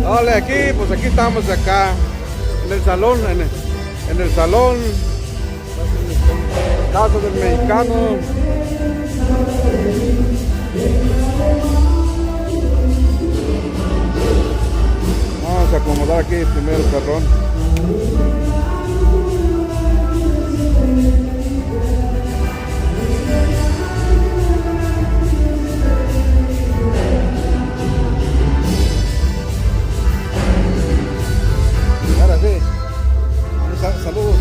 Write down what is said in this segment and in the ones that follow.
Vale, aquí, pues aquí estamos acá en el salón, en el salón, Casa del Mexicano. Vamos a acomodar aquí primero el carrón. Saludos.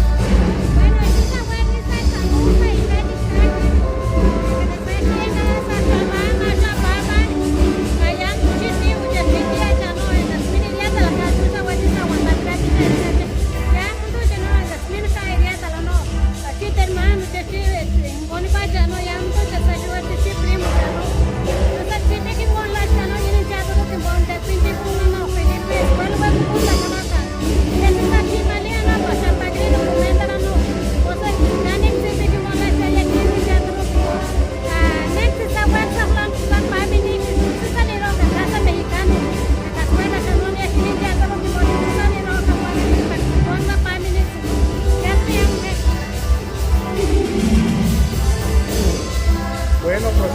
Bueno, pues,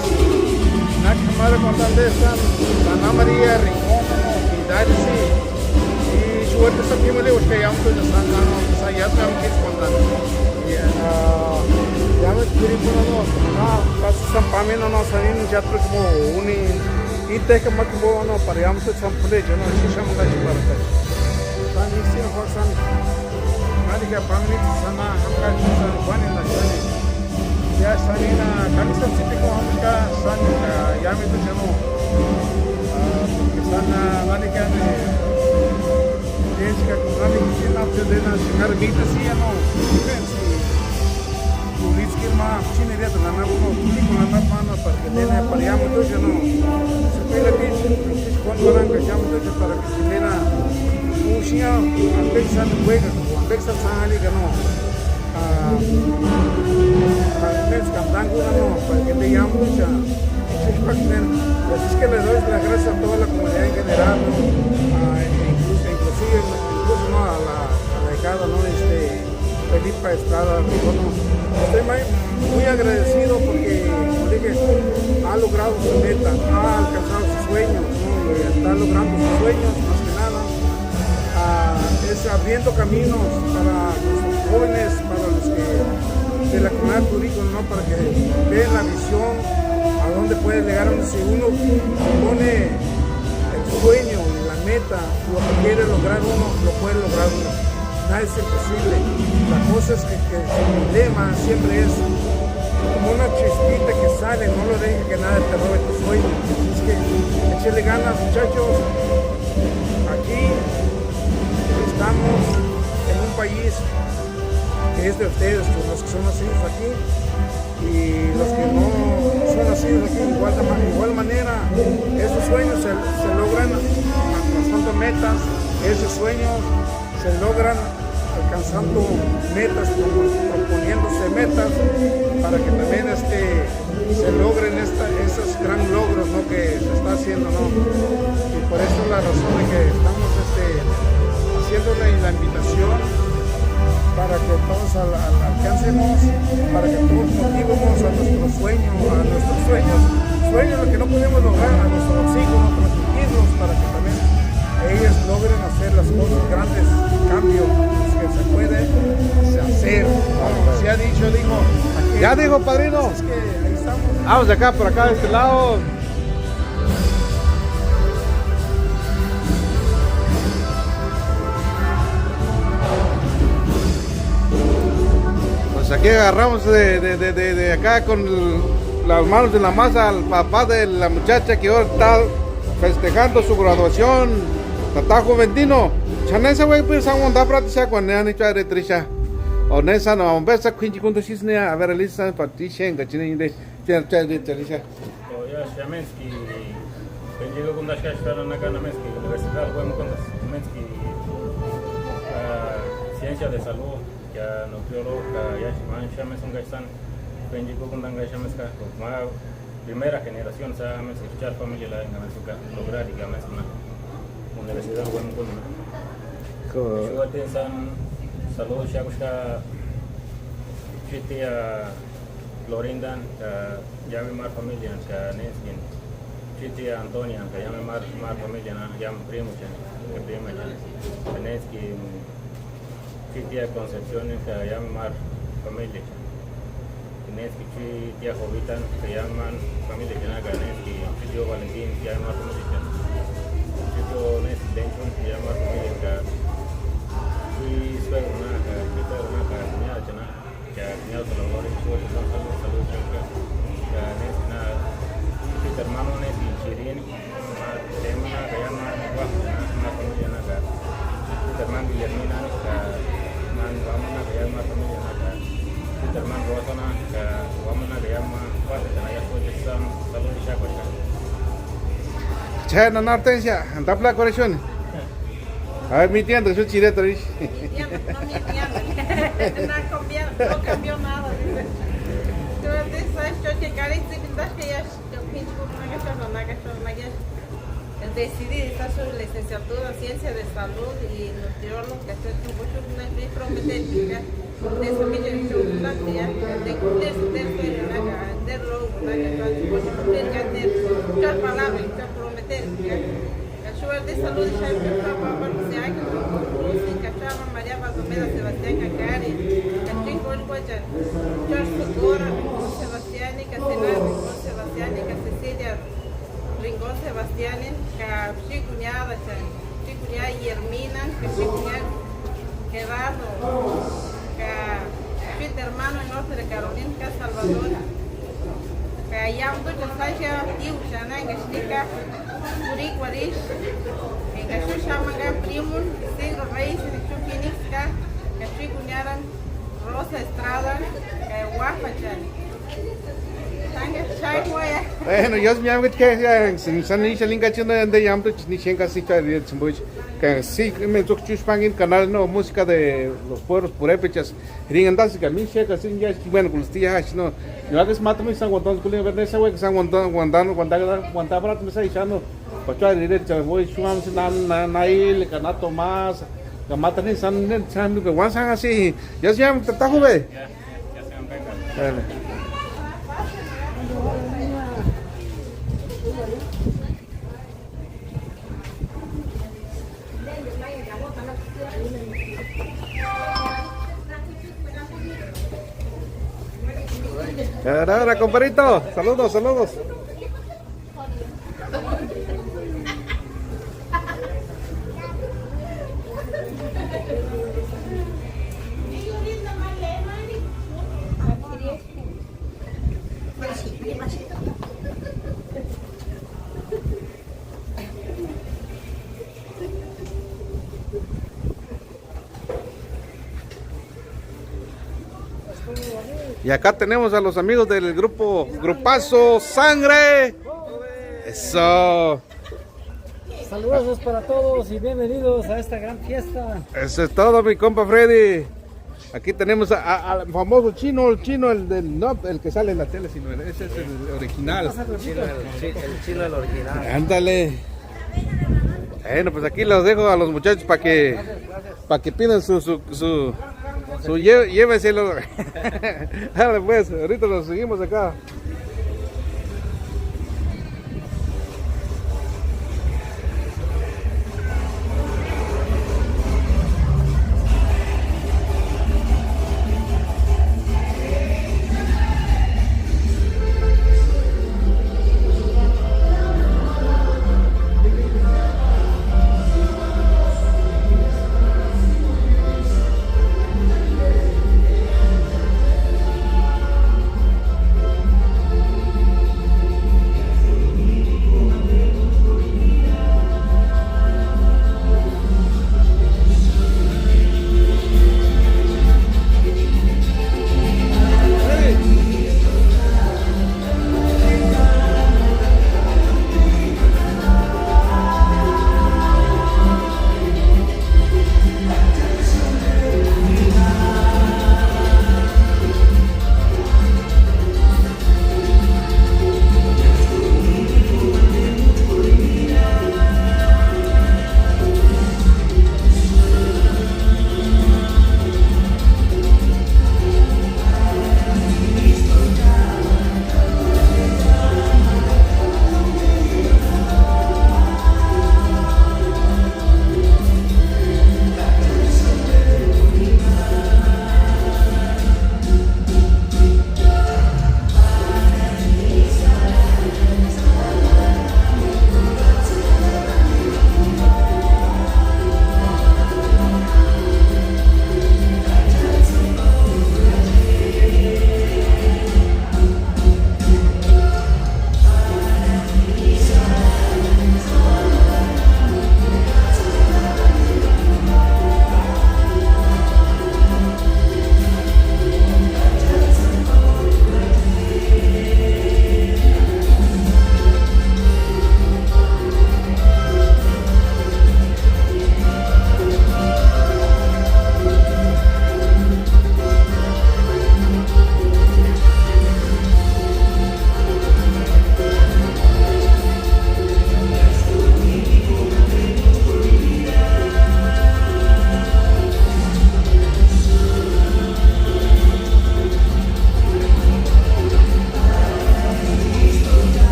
Nacha Madre Contante están Ana María Rincón y Darcy y suerte está aquí me digo que ya estoy de San Gano, o sea, ya tengo que esconder. Ya me quiero poner casi San Pamino no saben ya creo como un y te que más como no para ya me estoy San Pulejo no si se llama la chiparta. San Isidro San María Pamino Sana Hamka San Juan en la ciudad. Ya sanina camisa típico hamka san ya me tuchano sana manika ne jeska kunali kina pdena sinar mita si no pensi pulis ke ma chine re na na no tuli ko na pana par que dene par ya me tuchano se pela bicho con baranga ya me tucho para que dena usia ambexan juega ambexan sahali gano para que te llamo mucha así que le doy las gracias a toda la comunidad en general, ¿no? incluso ¿no? a la hijada, ¿no? Felipe Estrada, ¿no? Estoy muy agradecido porque, como dije, ha logrado su meta, ha alcanzado sus sueños, ¿no? Y está logrando sus sueños, más que nada, es abriendo caminos para los jóvenes, para los que de la comunidad turística, ¿no? Para que vean la visión a dónde puede llegar, si uno pone el sueño, la meta, lo que quiere lograr uno, lo puede lograr uno. Nada es imposible. La cosa es que el lema siempre es como una chispita que sale, no lo dejes que nada te robe tu sueño. Es que échale ganas, muchachos. Aquí estamos en un país que es de ustedes, los que son nacidos aquí y los que no son nacidos aquí, igual manera, esos sueños se logran alcanzando metas, esos sueños se logran alcanzando metas, proponiéndose metas para que también se logren esos gran logros, ¿no? Que se está haciendo, ¿no? Y por eso es la razón de que estamos haciéndole la invitación para que todos alcancemos, para que todos motivemos a nuestros sueños, sueños que no podemos lograr, a nuestros hijos, transmitirlos para que también ellos logren hacer las cosas grandes, cambios que se pueden hacer. Se ha dicho, digo. Ya dijo, padrino. Es que ahí estamos. Vamos de acá, por acá, de este lado. Pues aquí agarramos de acá con las manos en la masa al papá de la muchacha que ahora está festejando su graduación. Tata Juventino. Chanesa wey pues aguanta pratisha cuando han hecho retrisha. O nesa no ambesa quinci cuando sisne a ver lista patisha que tiene de retrisha. O ya Shamenski llegó con Dashka Shara na Kanamenski Universidad Juan con Shamenski ciencia de salud ya nutriólogo ya Shamenski Gaistan llegó con Danga Shamenska primera generación sabes escuchar familia la en Gamesuka lograr y Gamesuna Universidad Juan con Yo tensan salud shakushka chitia Florindan llame mar familia ka neskin chitia Antonia ka llame mar familia na llame primo chen que prima chen neskin chitia Concepción ka llame mar familia neskin chitia Jovitan ka llame familia chen ka neskin chitio Valentín ka llame mar familia chen chitio neskin Denchon ka llame mar familia ka suegro una niña chana que niña de los valores salud que hermano ne si chirin tema que llama una familia naga hermano Guillermina que man vamos a que llama familia naga hermano Rosana que vamos a que llama parte de la proyección salud y chacocha Chana Nartesia anda la corrección. A ver, mi tienda, yo chile traes. Mi tienda, no mi tienda. No cambió nada. Tú sabes, yo que cari si pintas que ya pincho con una que decidí esta su licenciatura en ciencia de salud y nutriólogo que estoy mucho me prometer de familia de chocolate de cumplir su sueño de robo mucho cumplir de palabras que prometer de salud y ya se hay que cachaba María Baldomera Sebastián Cacari, Cachín Golgoya, George Socora, Rincón Sebastián y Castelar, Rincón Sebastián y Cecilia, Rincón Sebastián, Cachicuñada, Chicuñada y Hermina, Cachicuñada Gerardo, Cachit hermano en norte de Carolina, Salvador, Cayam, Ducha, Tiu, Chana, Gashtika, Uri Guarish, en Gashushamaga, Primun, Sigro Reis, Chupinixca, Cachicuñaran, Rosa Estrada, Guapachan. Bueno, yo me llamo que San Luis Linga Chino de Yamto Chisnichenga Sita de Chimbuch, que sí me toca chuspang en canal no música de los pueblos purépechas. Ringandas que a mí checa sin ya bueno con los tías no. Yo a veces mato me están aguantando con la verdad esa güey que están aguantando para me está echando. Pacho a derecha voy sumamos na el canato más. Que matan en San que guansan así. Ya se llama Tajo ve. ya se han pegado Ahora, compadrito, saludos, saludos. Y acá tenemos a los amigos del Grupazo Sangre. Eso. Saludos para todos y bienvenidos a esta gran fiesta. Eso es todo, mi compa Freddy. Aquí tenemos al famoso chino, el del no, el que sale en la tele, sino ese es el original. El chino el original. Ándale. Bueno, pues aquí los dejo a los muchachos para que pidan su Lléveselo. Dale pues, ahorita nos seguimos acá.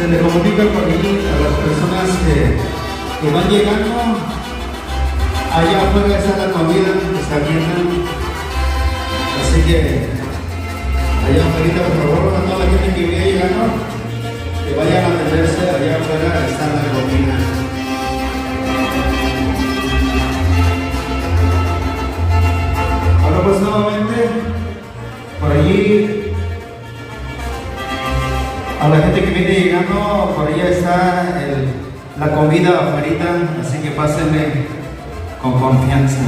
se le comunica por ahí a las personas que van llegando. Allá afuera está la comida que está viendo. Así que allá afuera, por favor, a toda la gente que viene llegando, que vayan a atenderse. Allá afuera está la comida. Ahora pues nuevamente, por allí, a la gente que viene llegando, por allá está la comida afuera, así que pásenme con confianza.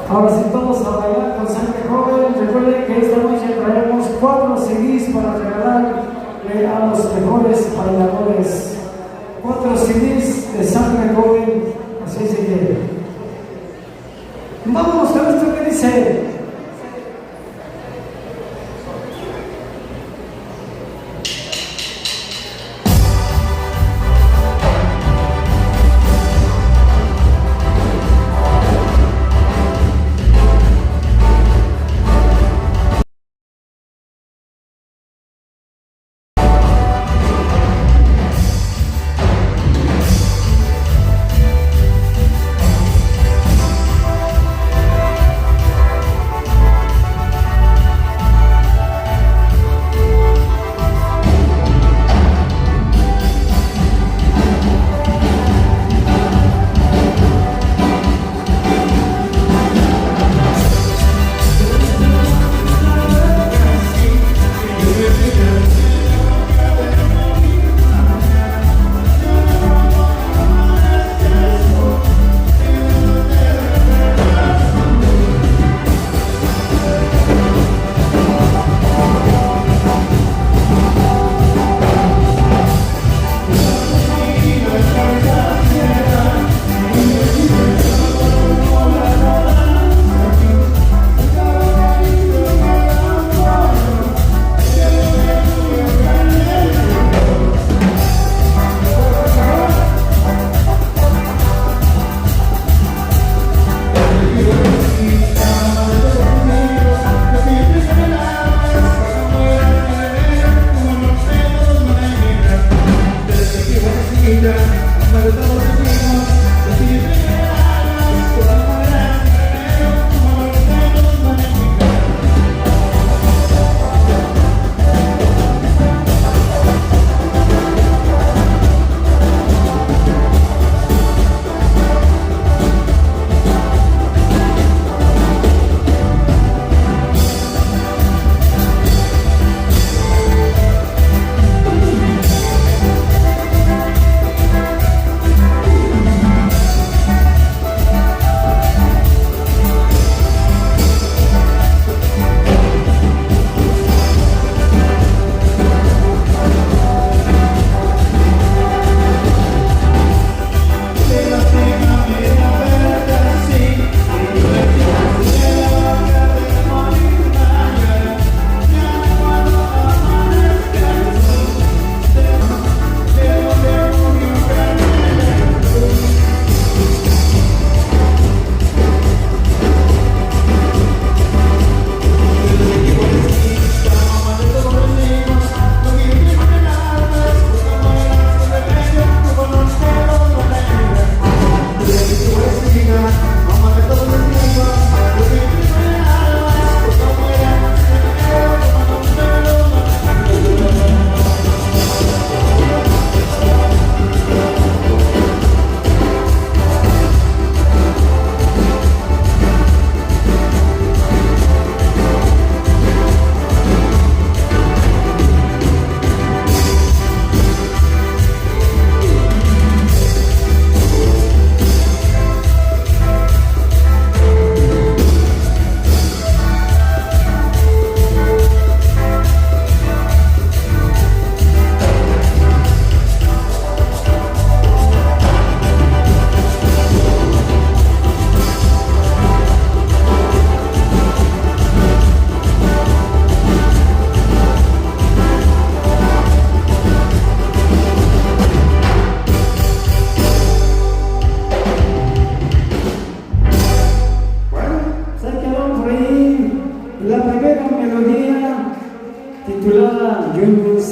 Ahora sí, todos a bailar con sangre joven. Recuerden que esta noche traemos 4 CDs para regalarle a los mejores bailadores. 4 CDs de sangre joven. Así se quiere. Vámonos con esto que dice.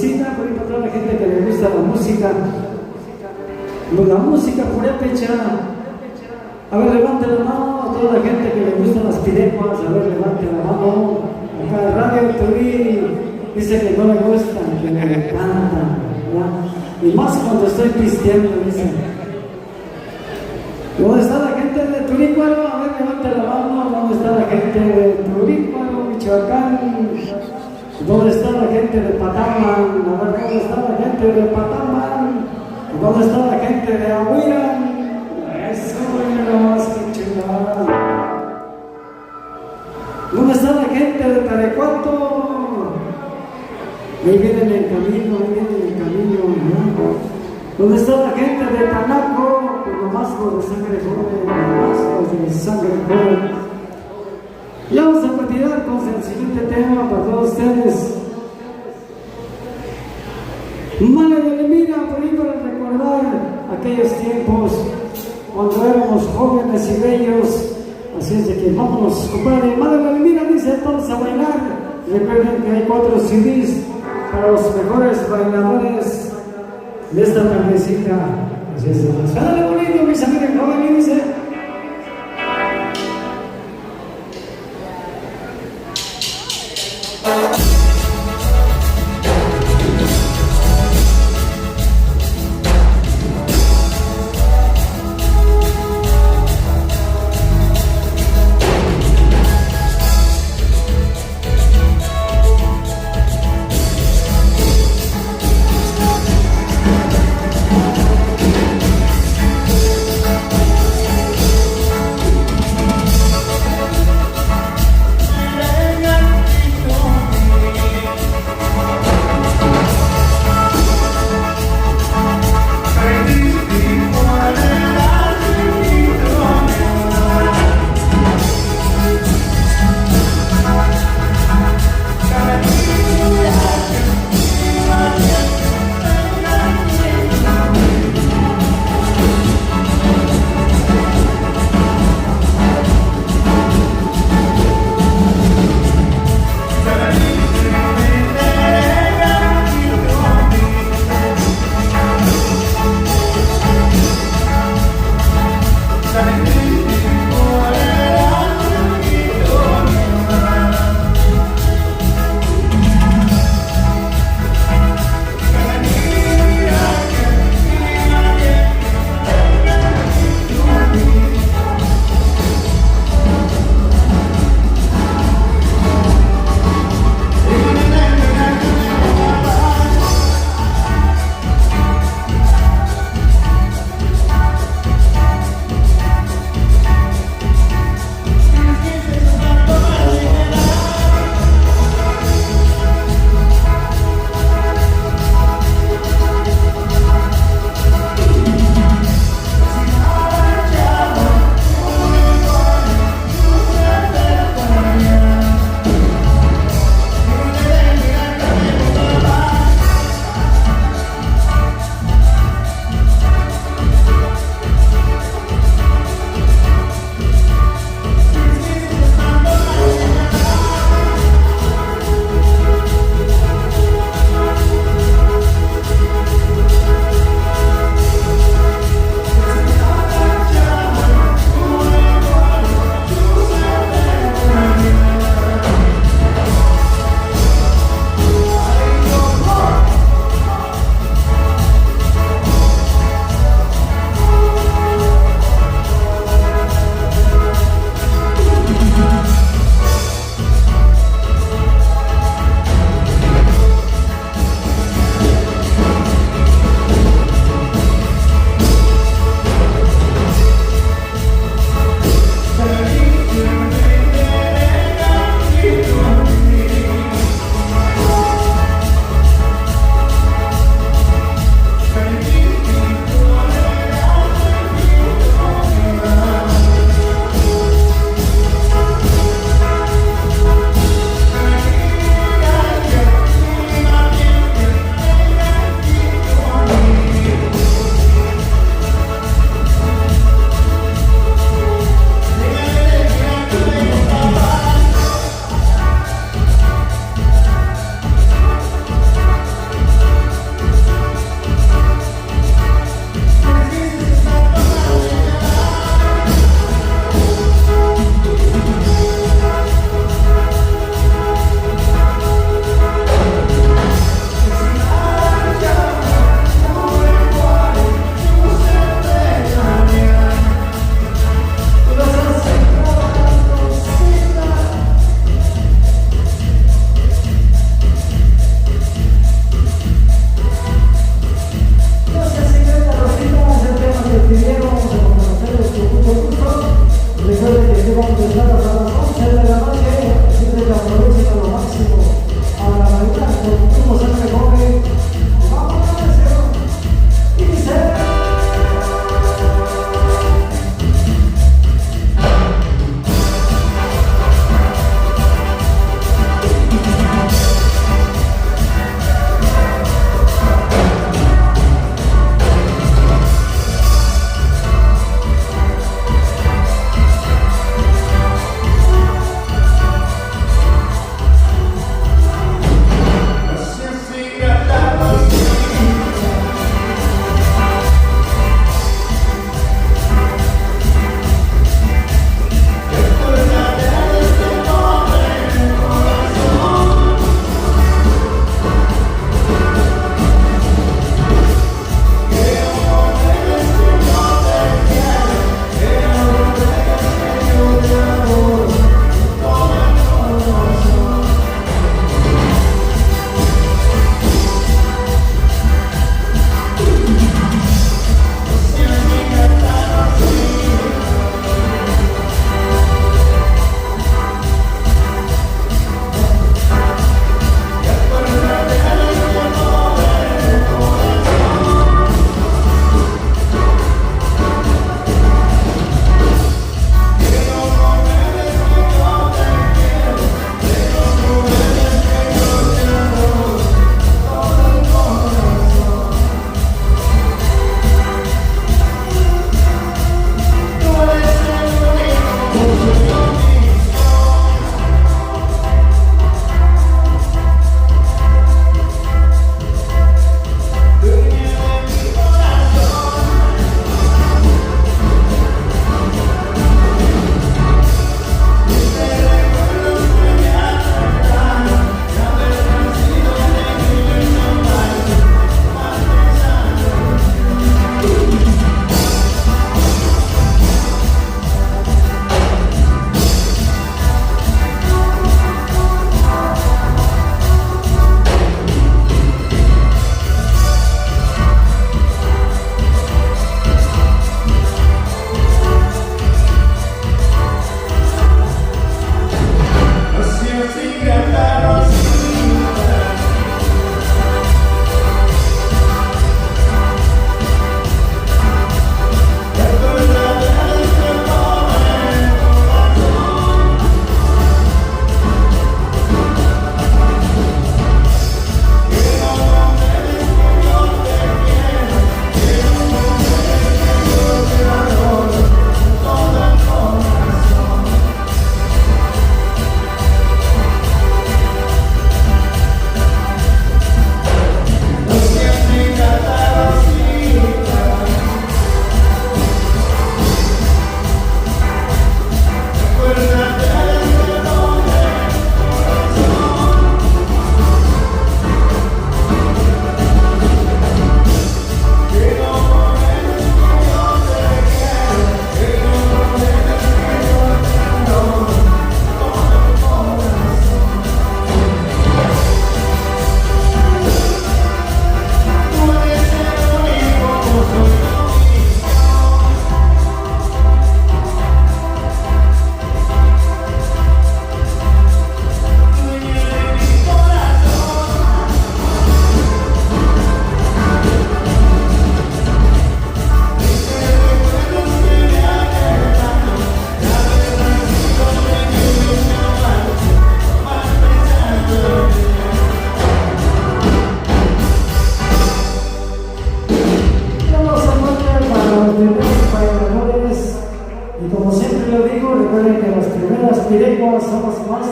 Teresina, por ahí para toda la gente que le gusta la música. La música purépecha. A ver, levante la mano a toda la gente que le gustan las pirecuas. A ver, levante la mano. Acá Radio Turí dice que no le gustan, que le encantan, ¿verdad? Y más cuando estoy pisteando, dice. ¿Dónde está la gente de Turícuaro? A ver, levante la mano. ¿Dónde está la gente de Turícuaro, Michoacán? ¿Dónde está la gente de Pataman? A ver, ¿dónde está la gente de Pataman? ¿Dónde está la gente de Ahuirán? Eso es más que chingada. ¿Dónde está la gente de Tarecuato? Ahí vienen en camino, ¿no? ¿Dónde está la gente de Tanaco? Pues nomás los de sangre joven, nomás los de sangre joven. Y vamos a continuar con el siguiente tema para todos ustedes. Mala de mira, por ahí para recordar aquellos tiempos cuando éramos jóvenes y bellos. Así es de que vámonos, compadre. Mala de mira, dice todos a bailar. Recuerden que hay 4 CDs para los mejores bailadores de esta tardecita. Así es de que suena bonito, mis amigos jóvenes, dice.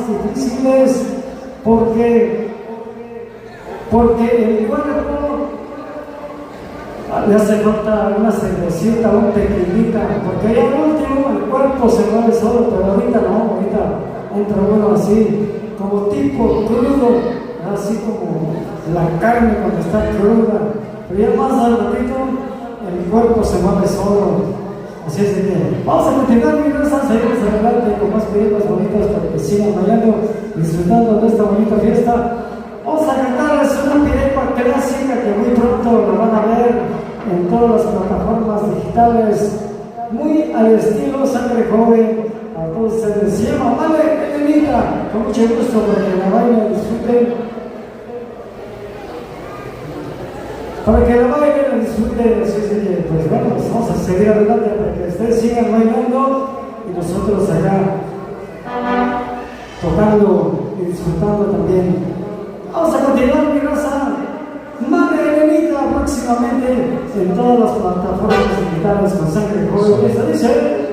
difíciles porque el cuerpo le hace falta una cervecita, un tequilita, porque ya al último el cuerpo se mueve solo, pero ahorita no, ahorita entra uno así, como tipo crudo, así como la carne cuando está cruda, pero ya más al ratito el cuerpo se mueve solo. Así es de que vamos a continuar, mi raza, seguimos adelante con más películas bonitas para que sigan bailando, disfrutando de esta bonita fiesta. Vamos a cantarles una pirepa clásica que muy pronto la van a ver en todas las plataformas digitales, muy al estilo Sangre Joven. A todos ustedes se llama Vale Elenita, con mucho gusto para que la bailen, disfruten. Para que la bailen, la disfruten, así es de que, pues bueno, pues vamos a seguir adelante para que ustedes sigan bailando y nosotros acá tocando y disfrutando también. Vamos a continuar, mi raza. Madre Elenita, próximamente en todas las plataformas digitales con Sangre Joven. Esto dice.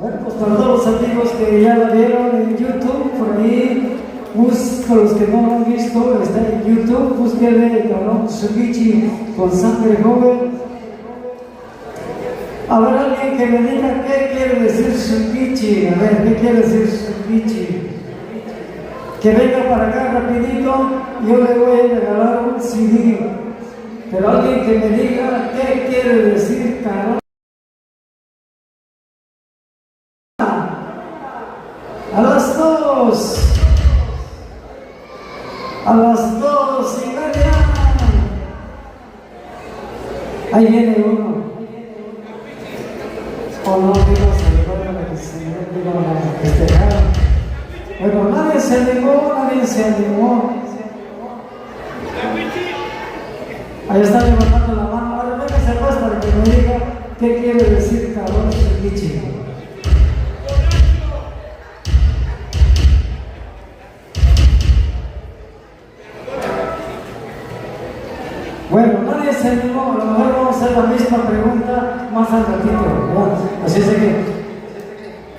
Bueno, pues para todos los amigos que ya la vieron en YouTube, por ahí, para los que no lo han visto, está en YouTube, búsquenle el cabrón Tsukichi con sangre joven. Habrá alguien que me diga qué quiere decir Tsukichi. A ver, ¿qué quiere decir Tsukichi? Que venga para acá rapidito, yo le voy a regalar un CD. Pero alguien que me diga qué quiere decir cabrón. A las 2. A las 2:30. Ahí viene uno. O no, digo, se festejar. Bueno, nadie se animó. Ahí está levantando la mano. Ahora véngase más para que me diga qué quiere decir cabrón Tsukichi. Bueno, nadie se animó, a lo mejor vamos a hacer la misma pregunta más al ratito, ¿verdad? Así es de que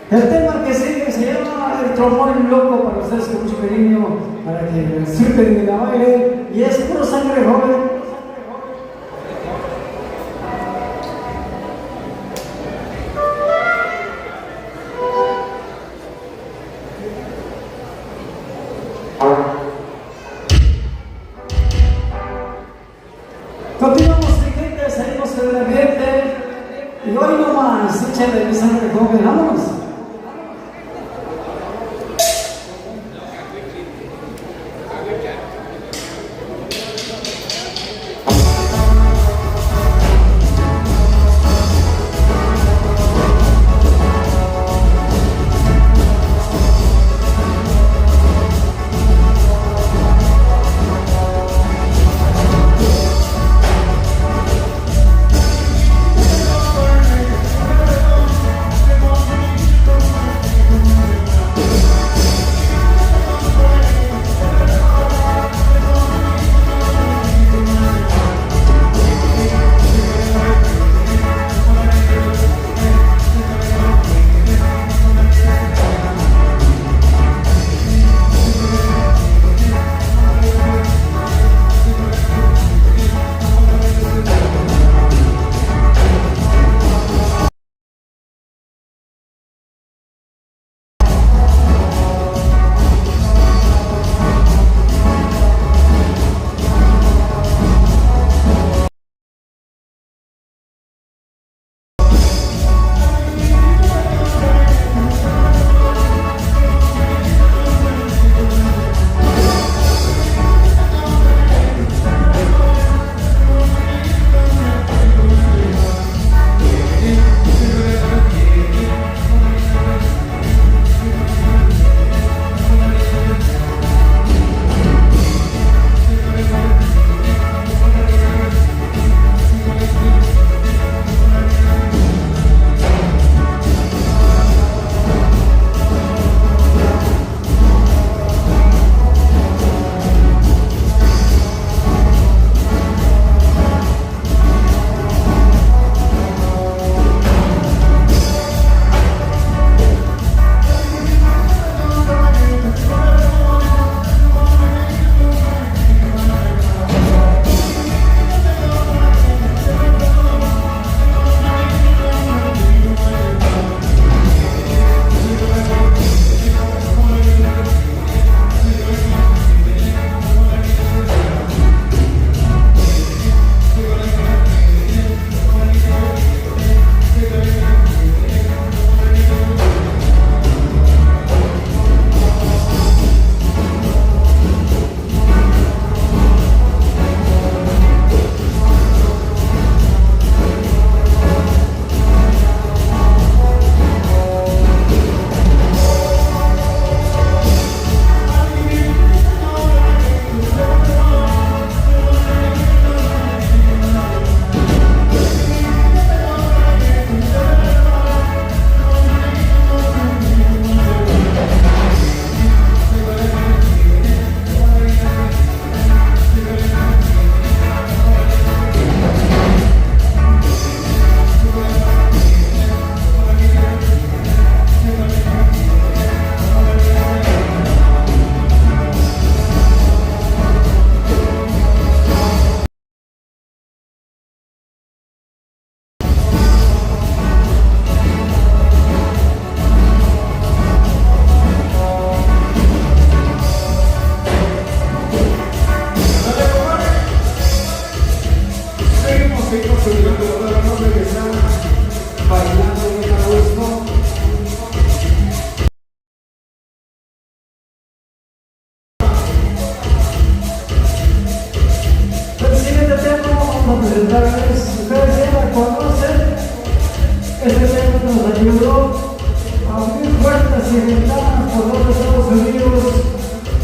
el tema que sigue se llama El trombón loco, para ustedes con mucho cariño, para que disfruten de la baile, y es puro sangre joven. Continuamos, mi gente, seguimos en el ambiente y hoy nomás, échale mi sangre joven, vámonos.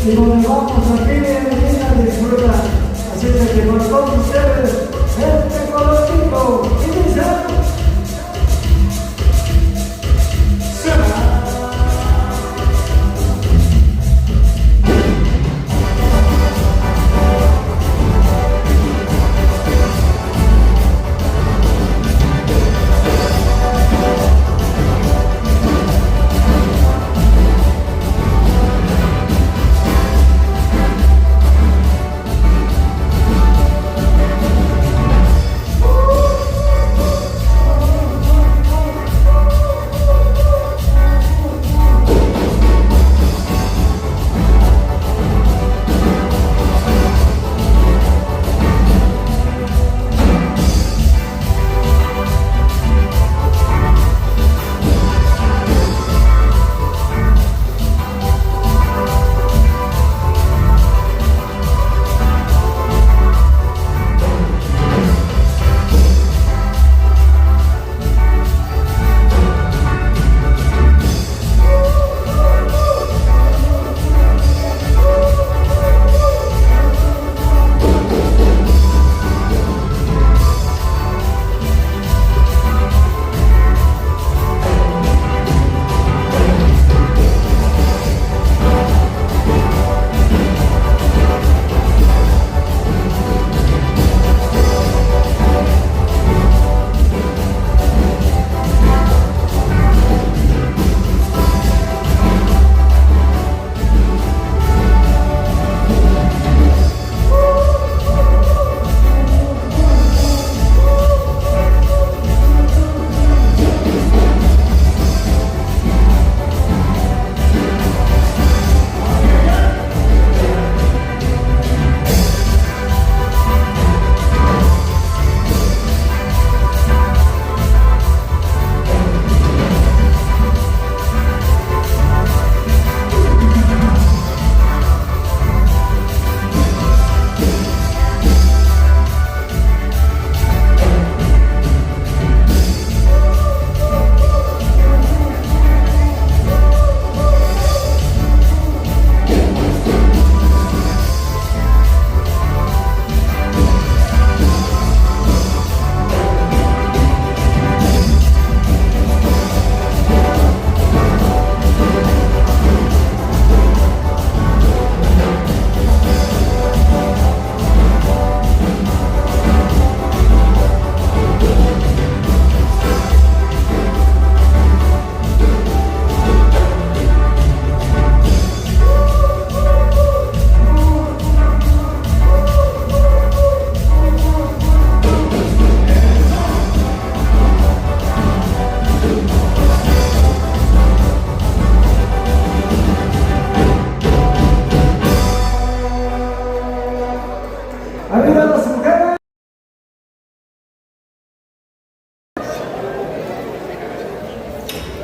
y donde vamos aquí en la disfruta. Así que con todos ustedes, este colorito, y dice...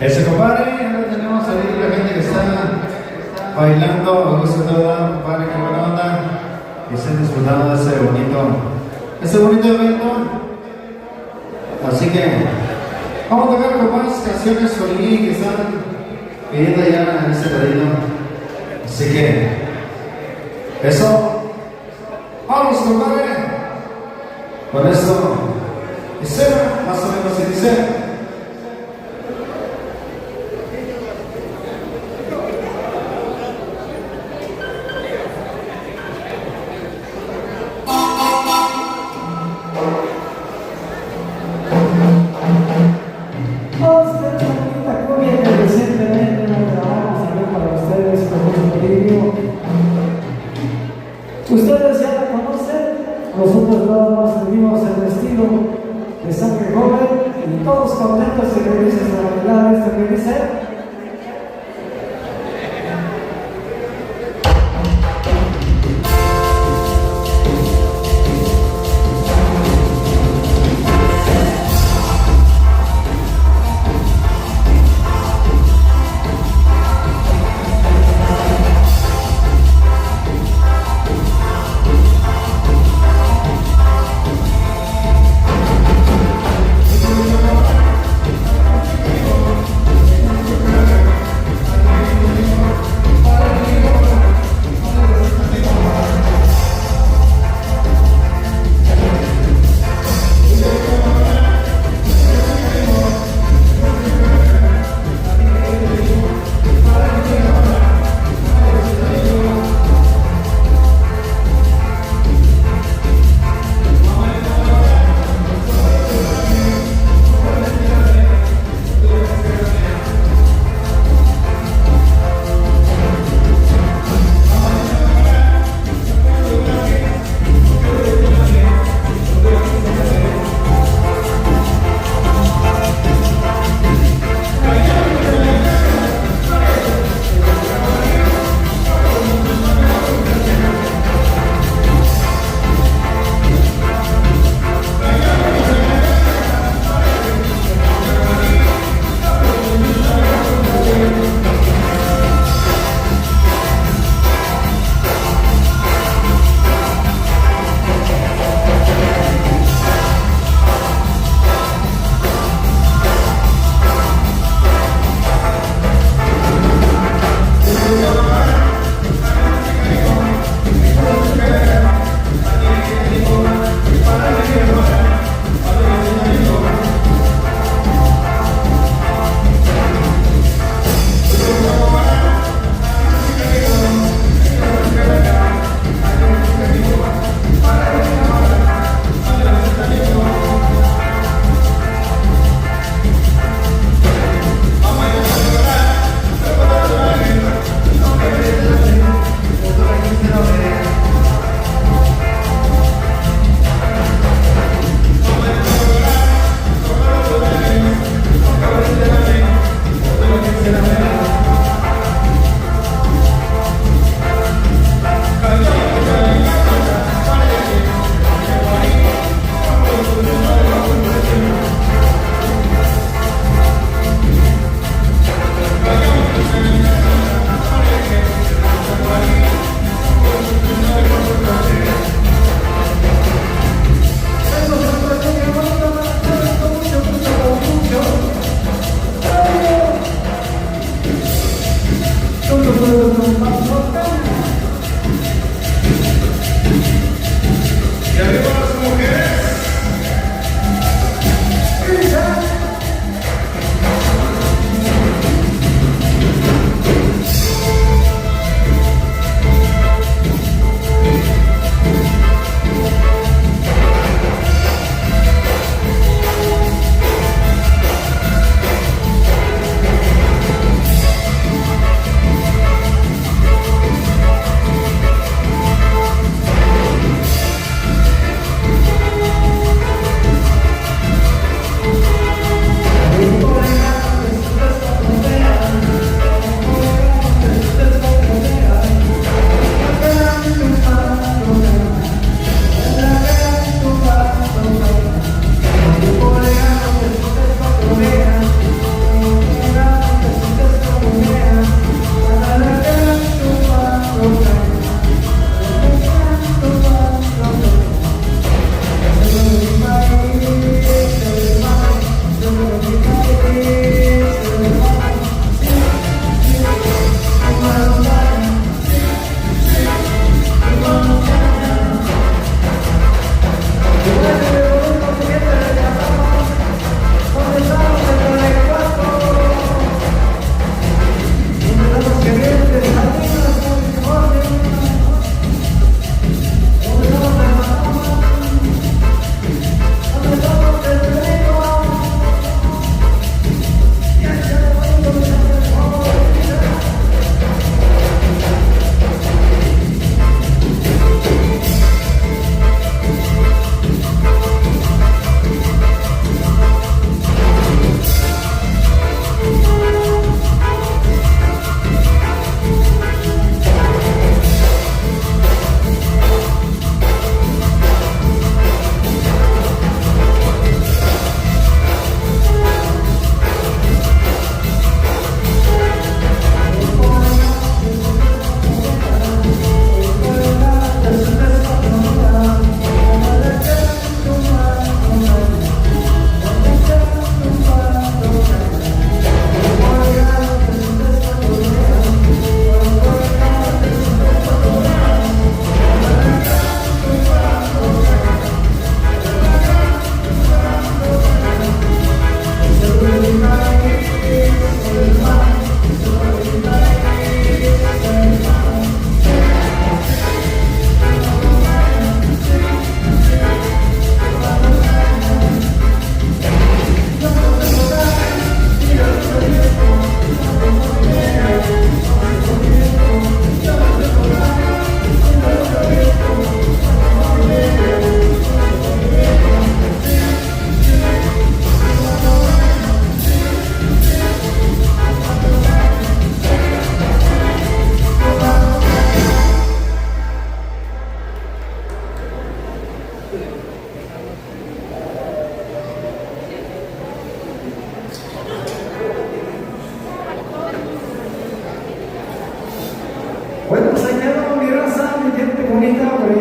Ese compadre, ahora tenemos ahí la gente que está bailando, a gusto toda, compadre, qué buena onda, que estén disfrutando de ese bonito evento. Así que vamos a tocar con más canciones con Lili que están pidiendo ya en ese ladito. Así que eso, vamos, compadre, con esto, escena, más o menos se dice. Ustedes ya la conocen, nosotros nada más pedimos el vestido de sangre joven y todos contentos y felices de bailar este que dice.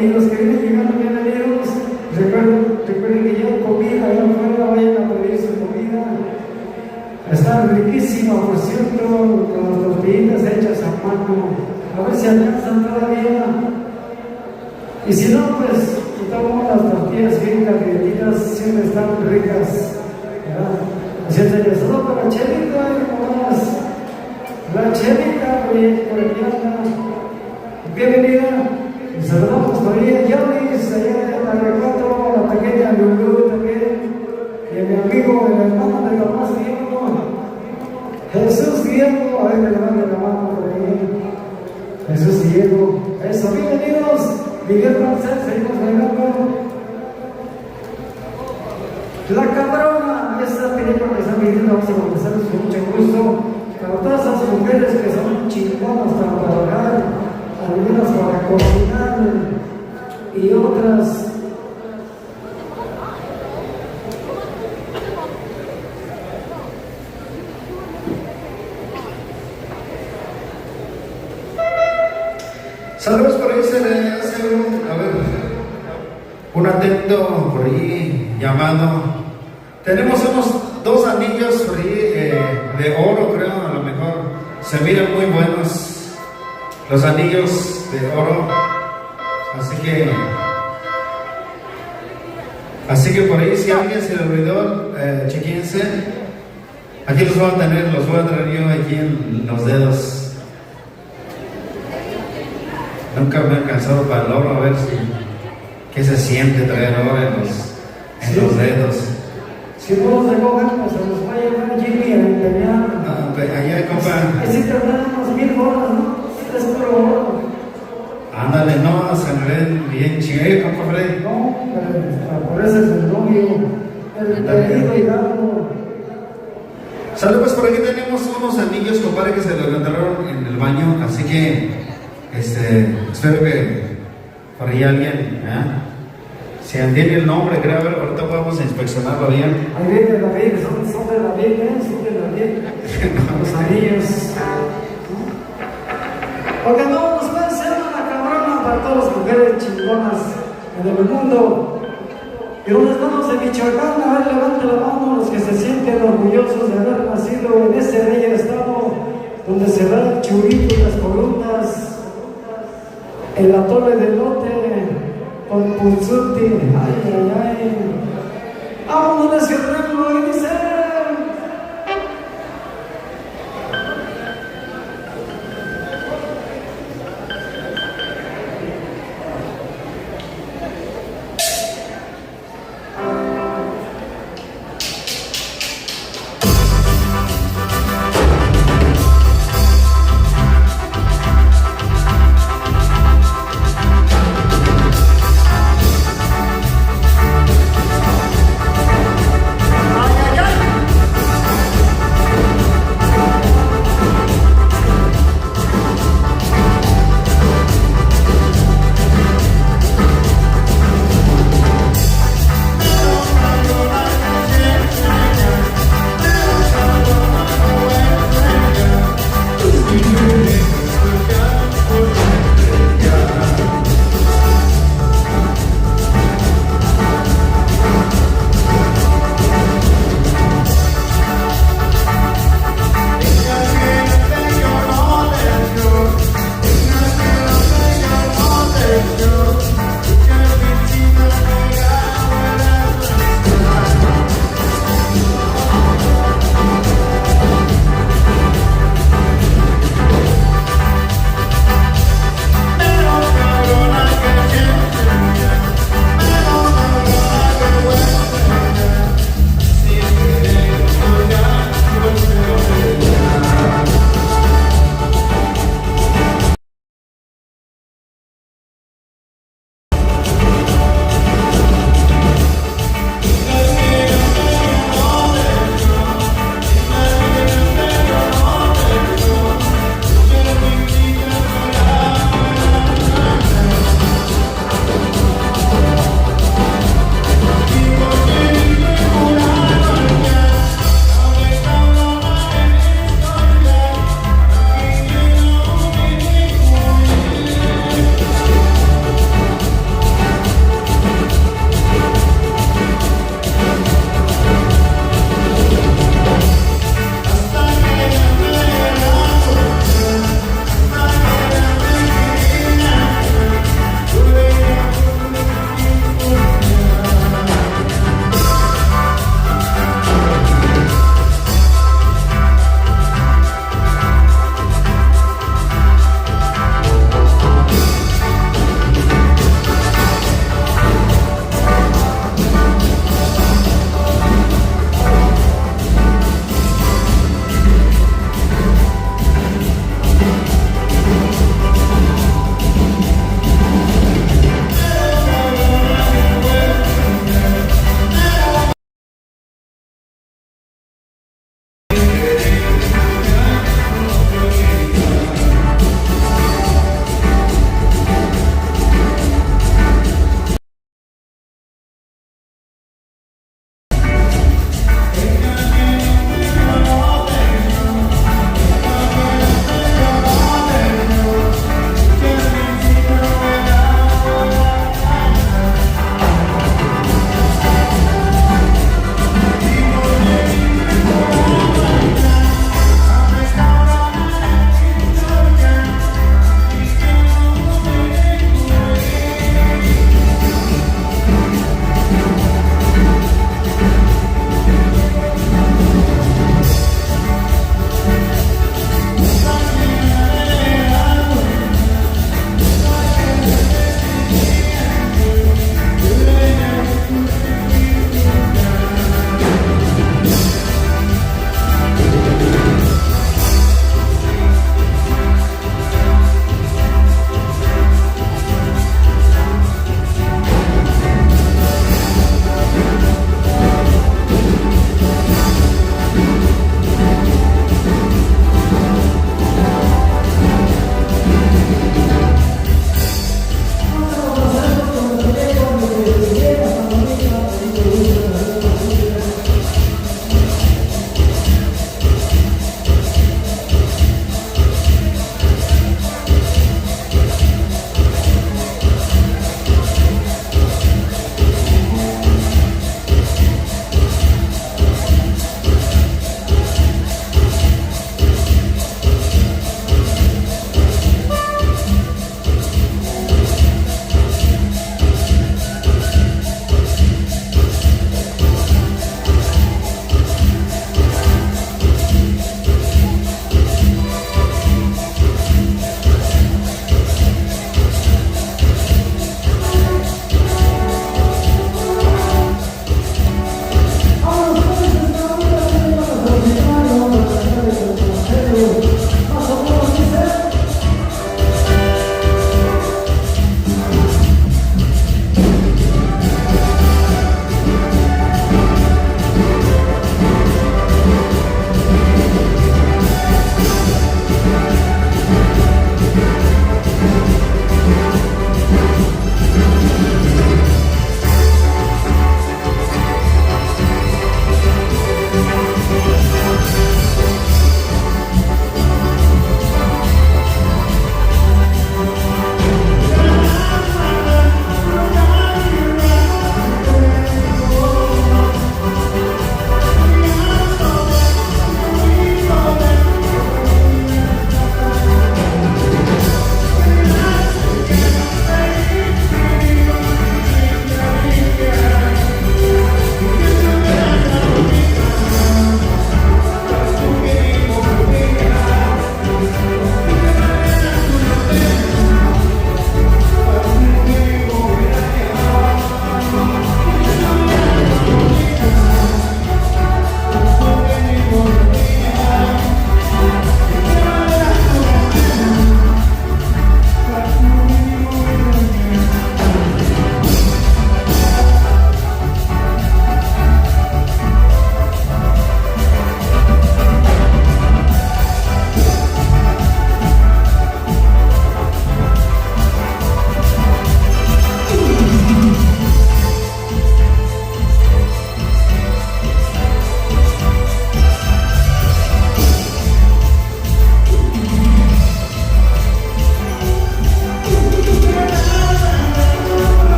y los que vienen llegando, bienvenidos. Recuerden que ya comida allá afuera, vayan a pedir su comida. Está riquísima, por cierto, con las tortillitas hechas a mano. A ver si alcanzan todavía. Y si no, pues quitamos las tortillas bien calientitas, siempre están ricas. Así es, el saludo para Chelita, la Chelita, por aquí anda. Bienvenida. Y saludamos por ahí a Yanis, allá en la recuerdo, a la pequeña Lulú también. Y a mi amigo, el hermano de la más Diego, Jesús Diego, a ver que le mande la mano por ahí. Jesús Diego, eso, bienvenidos. Miguel Marcel, seguimos bailando. La Cabrona, esa película que están pidiendo, vamos a comenzar con mucho gusto. Para todas esas mujeres que son chingonas para trabajar, algunas para cocinar y otras. Saludos por ahí, se le hace un atento por ahí llamado. Tenemos unos 2 anillos por ahí de oro, creo, a lo mejor se miran muy buenos los anillos de oro. Así que por ahí, si a alguien se le olvidó, chequense. Aquí los voy a tener yo aquí en los dedos. Nunca me he alcanzado para el oro, a ver qué se siente traer oro en los dedos. Si no los recogen, pues se los va a llevar Jimmy a empeñar. Allá, compa. Es si tardan unos 1000 horas, ¿no? Es puro oro. Ándale, no, se me ven bien chingados, compa Freddy. No, pero por eso es el novio, el querido Hidalgo. Sale, pues por aquí tenemos unos anillos, compadre, que se lo encontraron en el baño, así que espero que por ahí alguien, si tiene el nombre, creo, a ver, ahorita podemos inspeccionarlo bien. Ahí viene David, son de David, son de David. Los anillos. Porque no nos puede ser una cabrona para todas las mujeres chingonas en el mundo. Y los hermanos de Michoacán, a ver, levante la mano los que se sienten orgullosos de haber nacido en ese bello estado donde se da el churito y las columnas, el atole de lote con Punzuti. Ay. Vámonos a descargarlo y dice. Ay, ay, ay.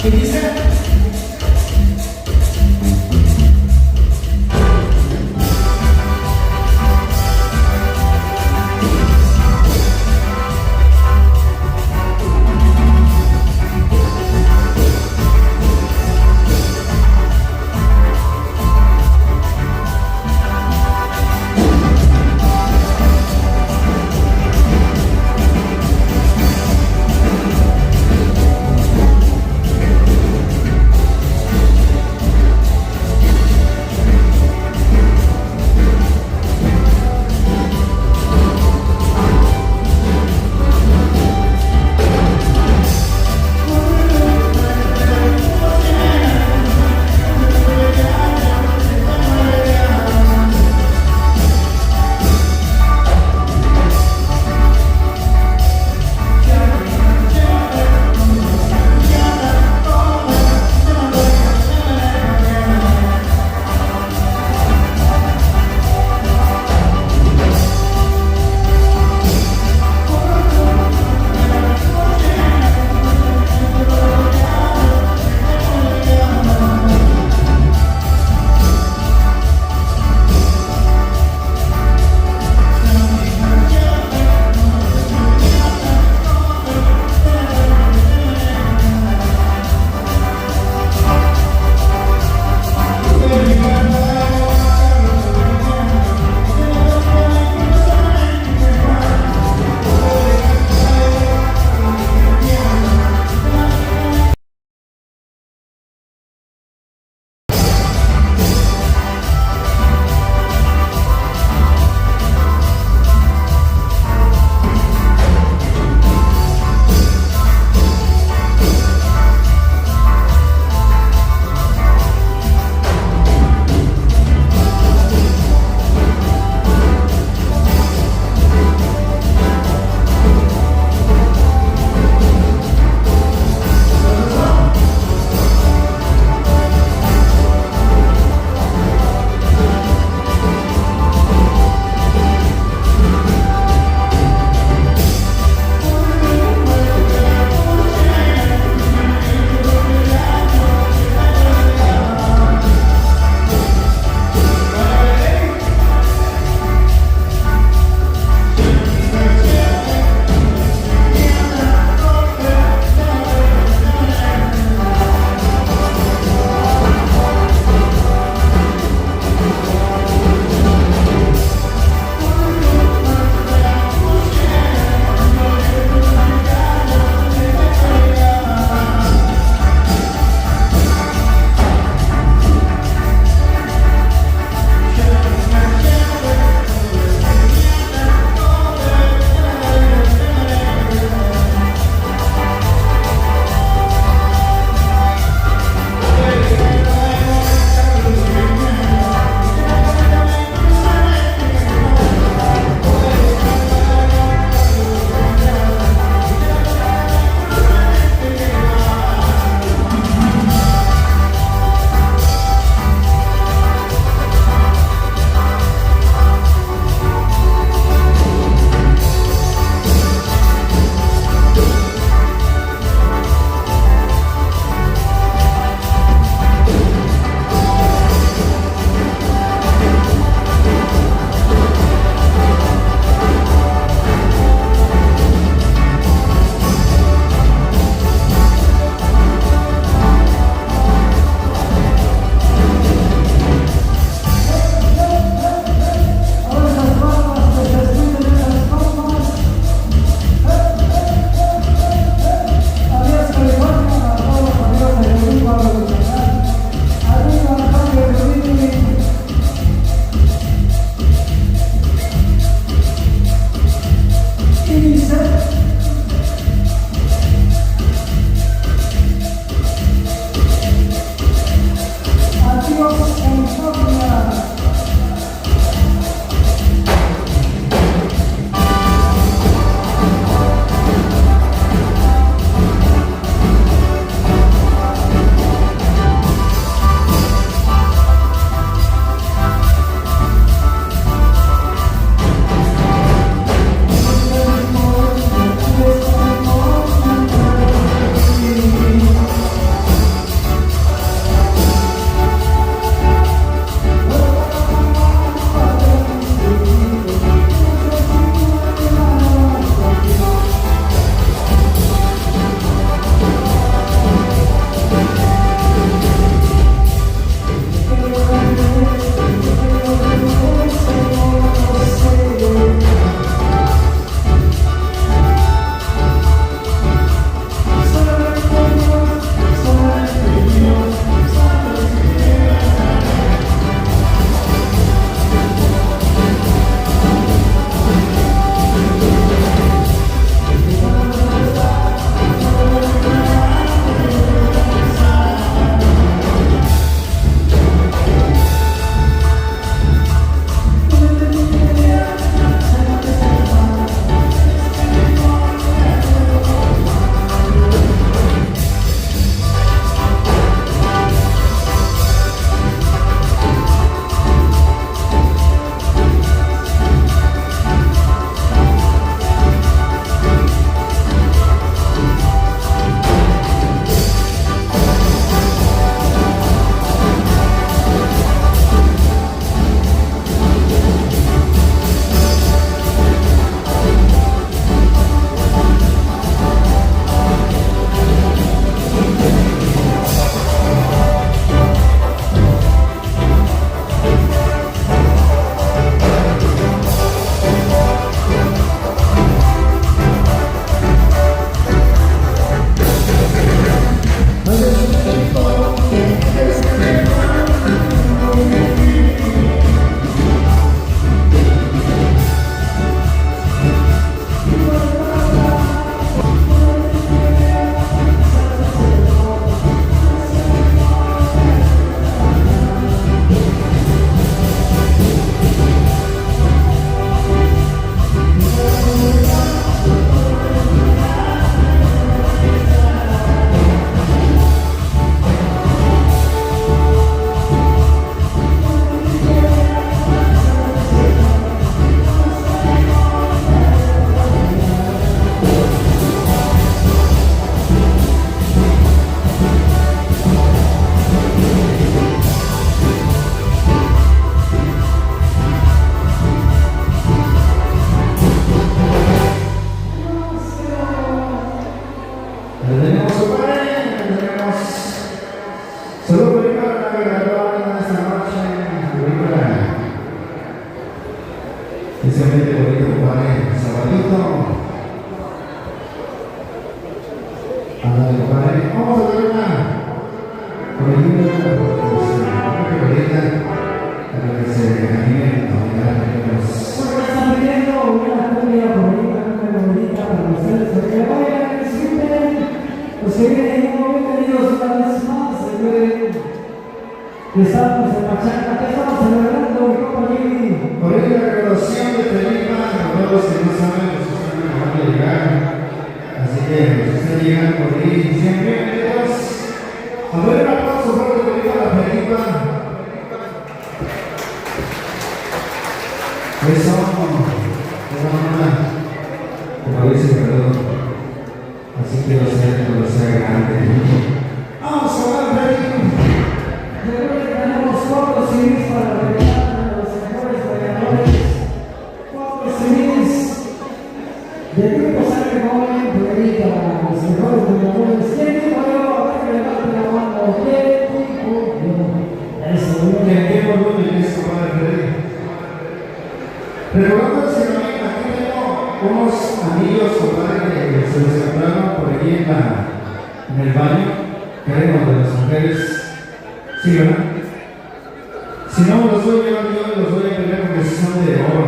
Y dice... Solo película para graduar esta noche, película. Especialmente bonito, compadre, Sabadito. Ándale, compadre. Vamos a ver una película para que se animen a bailar. Porque están pidiendo una cumbia bonita, una bonita para ustedes, para que vayan, disfruten. Los que vienen muy bienvenidos una vez más. Estamos en Machaca, ¿qué estamos celebrando, mi compa Jimmy? Por ello, la graduación de Felipa, a todos los que no saben, los que están acabando de llegar. Así que los que están llegando por ahí, siempre bienvenidos. A ver, un aplauso fuerte para la Felipa. Eso, como dice el perdón. Así que lo sea grande. Vamos a hablar, Felipa. Recuerden que tenemos 4 CDs para regalar a los mejores bailadores. 4 CDs de Grupo Sangre Joven, Florida, para los mejores bailadores. ¿Quién dijo yo? Ahora que levante la mano. ¿Quién dijo yo? Eso, muy bien. ¿Qué volumen es, compadre Freddy? Recordando que aquí tengo unos anillos, compadre, que se les compraron por aquí en el baño, creo, de las mujeres. Sí, ¿verdad? Si no me los voy a llevar yo, los voy a pelear porque son de oro.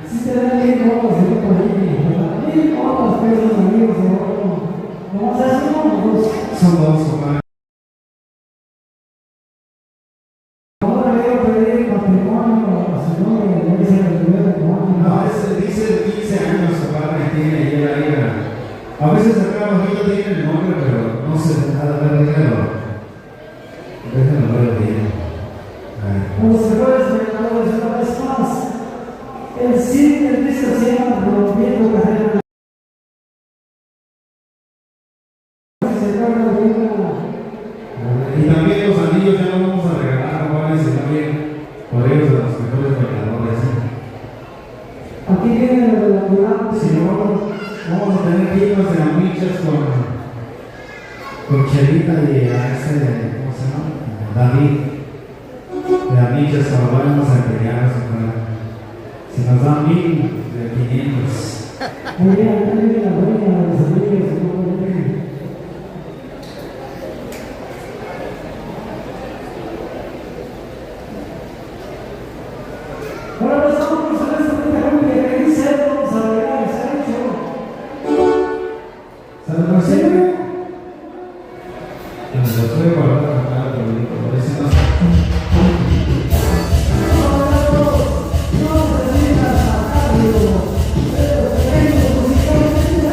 Si te dan 1000 botas de Grupo Jimmy, 1000 botas, pesos, amigos de oro. ¿Cómo se hace uno? Dos. Son dos, compadre. Ahora veo pedir matrimonio a su nombre, le dice el primer matrimonio. No, dice 15 años, compadre, que tiene y él ahí. A veces acá bajito tiene el nombre, pero no sé nada de dinero. Déjenlo ver bien. Los mejores bailadores una vez más. El cine, el disco se llama Rompiendo Carrera. Y también los anillos ya no vamos a regalar, compadre, sino también por ellos de los mejores bailadores. Aquí viene el ambulante. Si no, vamos a tener kilos de amichas con Chelita y a ese, ¿cómo se llama? David. De amichas, cuando vamos a empeñar, si nos dan 1000 de 500. Muy bien, aquí viene la dueña de los amigos. Ahora empezamos con esta cumbia que dice, vamos a bailar, ¿está hecho? ¿Sabes lo que sirve? Los voy a guardar acá, pero por eso no sé. No necesitas a cambio, pero tenemos musicalmente.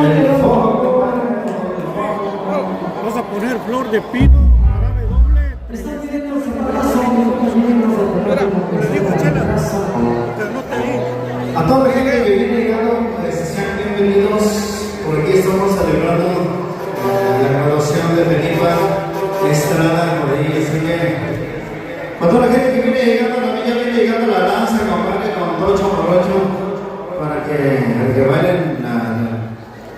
El foco. Vas a poner flor de pino, árabe doble. Está pidiendo el zapatazo, espera, le digo Chela, que no te di. A toda la gente que viene llegando, sean bienvenidos. Por aquí estamos celebrando la graduación de Felipa Estrada, por ahí, así que a toda la gente que viene llegando, también ya viene llegando la danza, compadre, con Tocho Morocho, para que bailen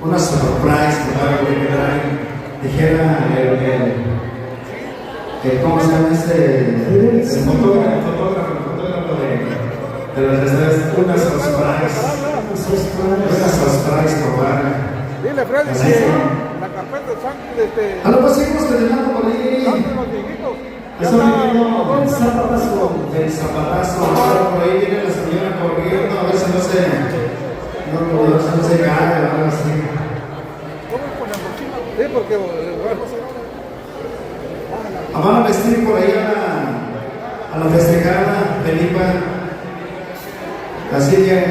una surprise, compadre, que traen, dijera ¿cómo se llama el fotógrafo de las redes? Una surprise, compadre. Dile, Freddy, Así que es. la carpeta de sangre Ahora pues seguimos terminando por ahí. de los viejitos. Está viniendo el zapatazo, por ahí viene la señora corriendo, a ver si no se cae o algo así. Sí, porque Van a vestir por ahí a la festejada Felipa, así que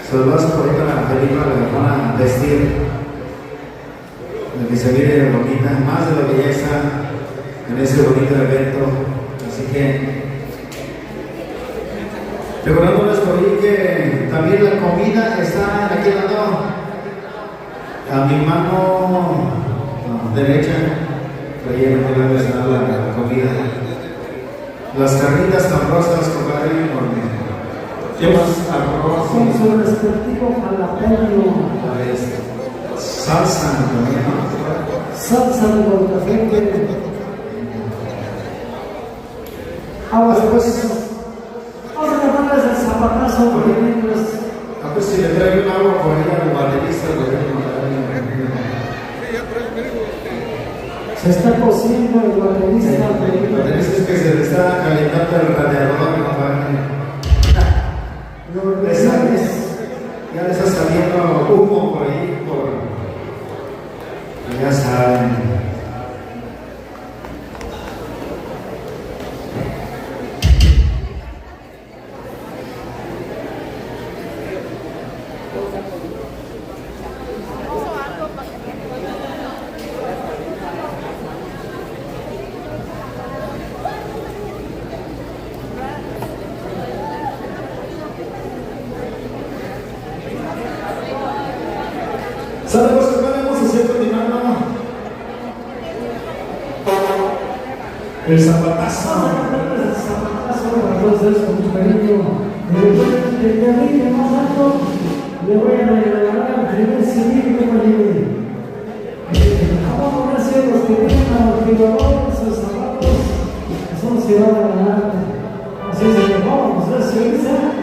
se los vas por ahí para la Felipa, le van a vestir, de que se mire bonita, más de lo que ya está en ese bonito evento, así que recordándoles por ahí que también la comida está aquí dando a mi mano derecha. Ahí en el está la comida. Las carnitas tan rosas, compadre, porque llevas arroz Con su respectivo jalapeño, salsa también, ¿no? salsa de molcajete. Aguas pues. Vamos a llamarles el zapatazo porque mientras Pues si le traigo un agua por ahí al baterista, se está cociendo el baterista. el baterista es que se le está calentando el radiador, compadre. Ya le está saliendo humo por ahí, ya saben. ¿Sabe pues que vamos a hacer continuando? El zapatazo. El zapatazo para todos ustedes con mucho cariño. Desde arriba más alto le voy a regalar el primer civil que me lleve. Vamos a ponerse los que tienen amortiguadores, sus zapatos, que son los que van a ganar. Así es que vamos, a ver si avisa.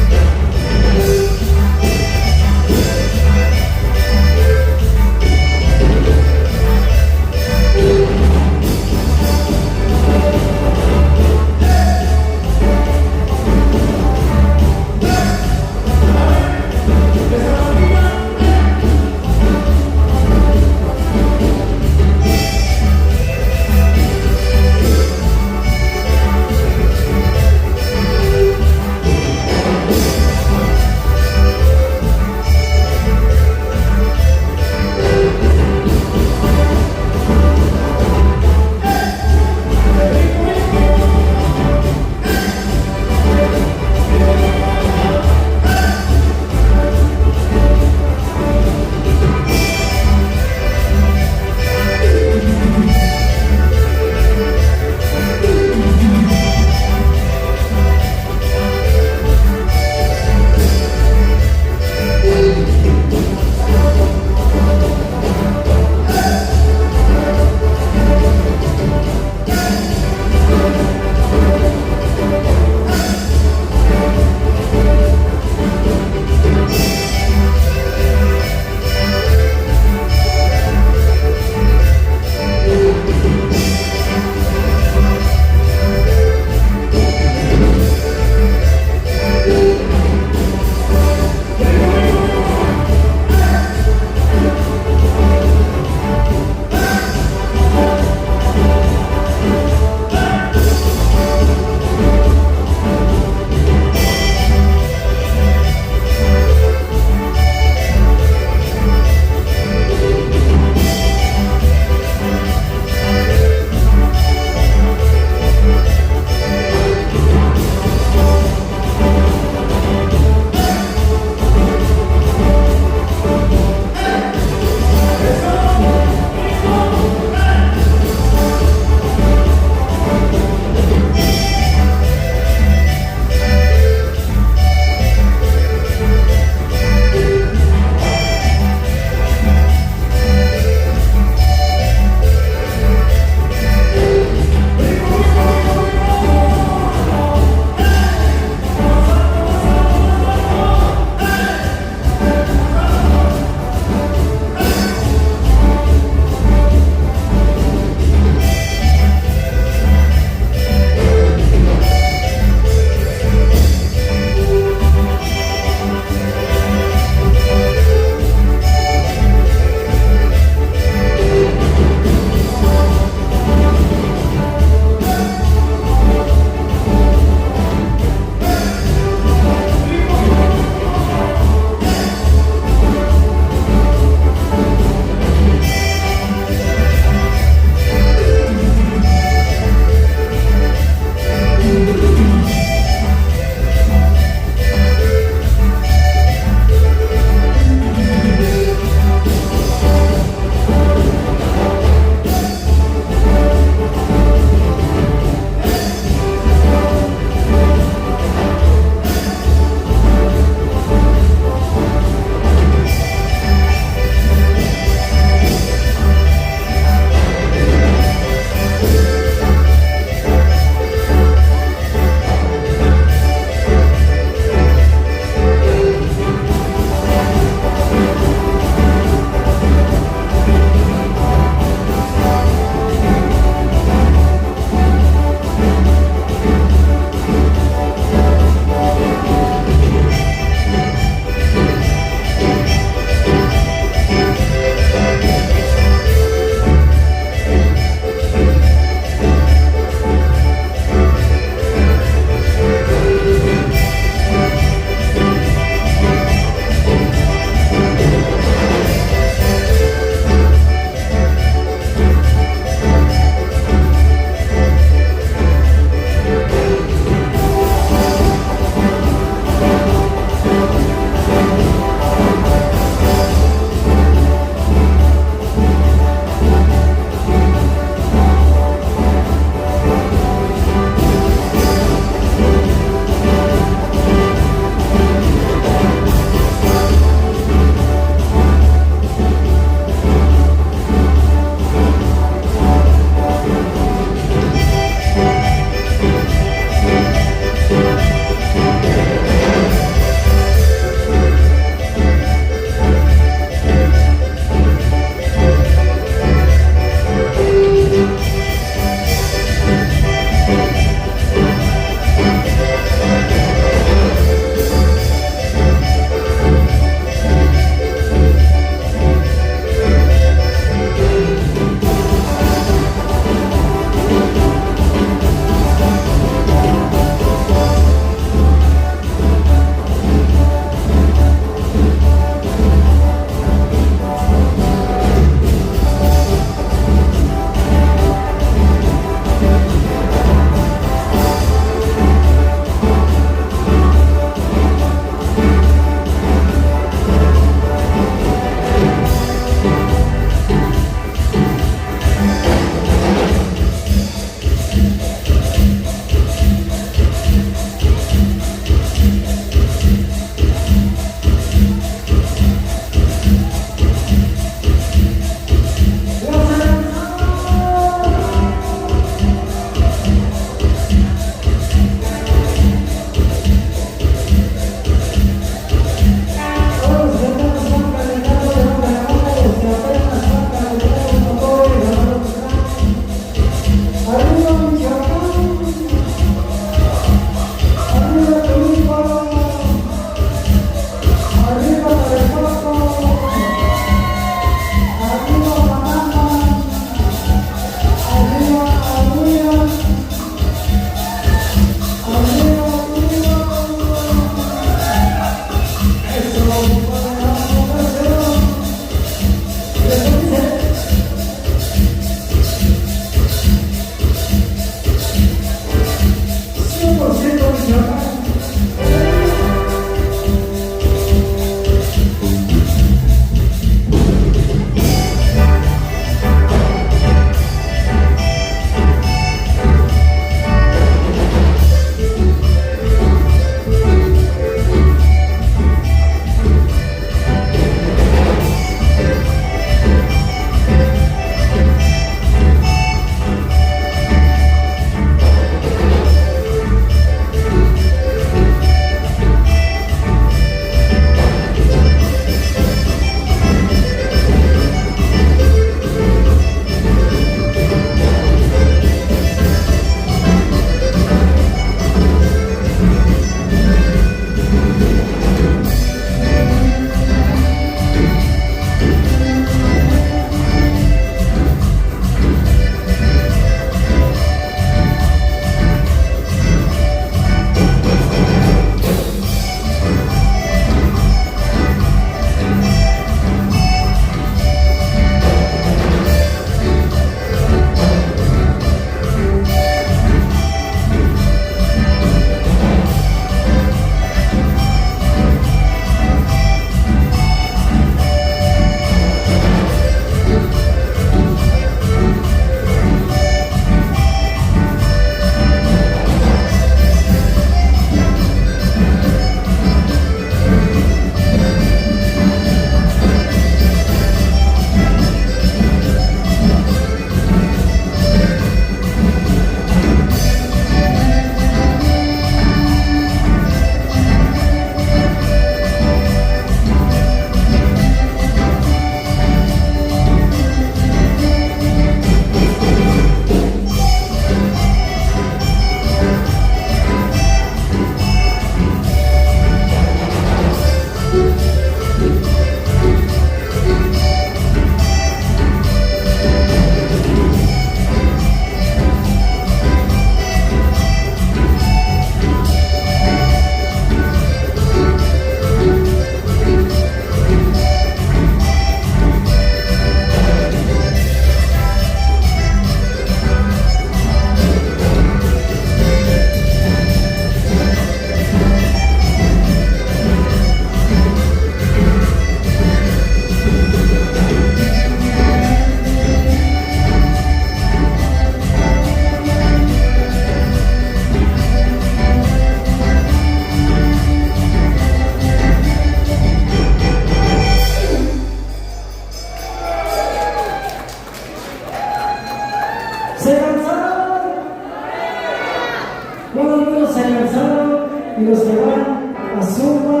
no se alcanzaron y los que van a Zumba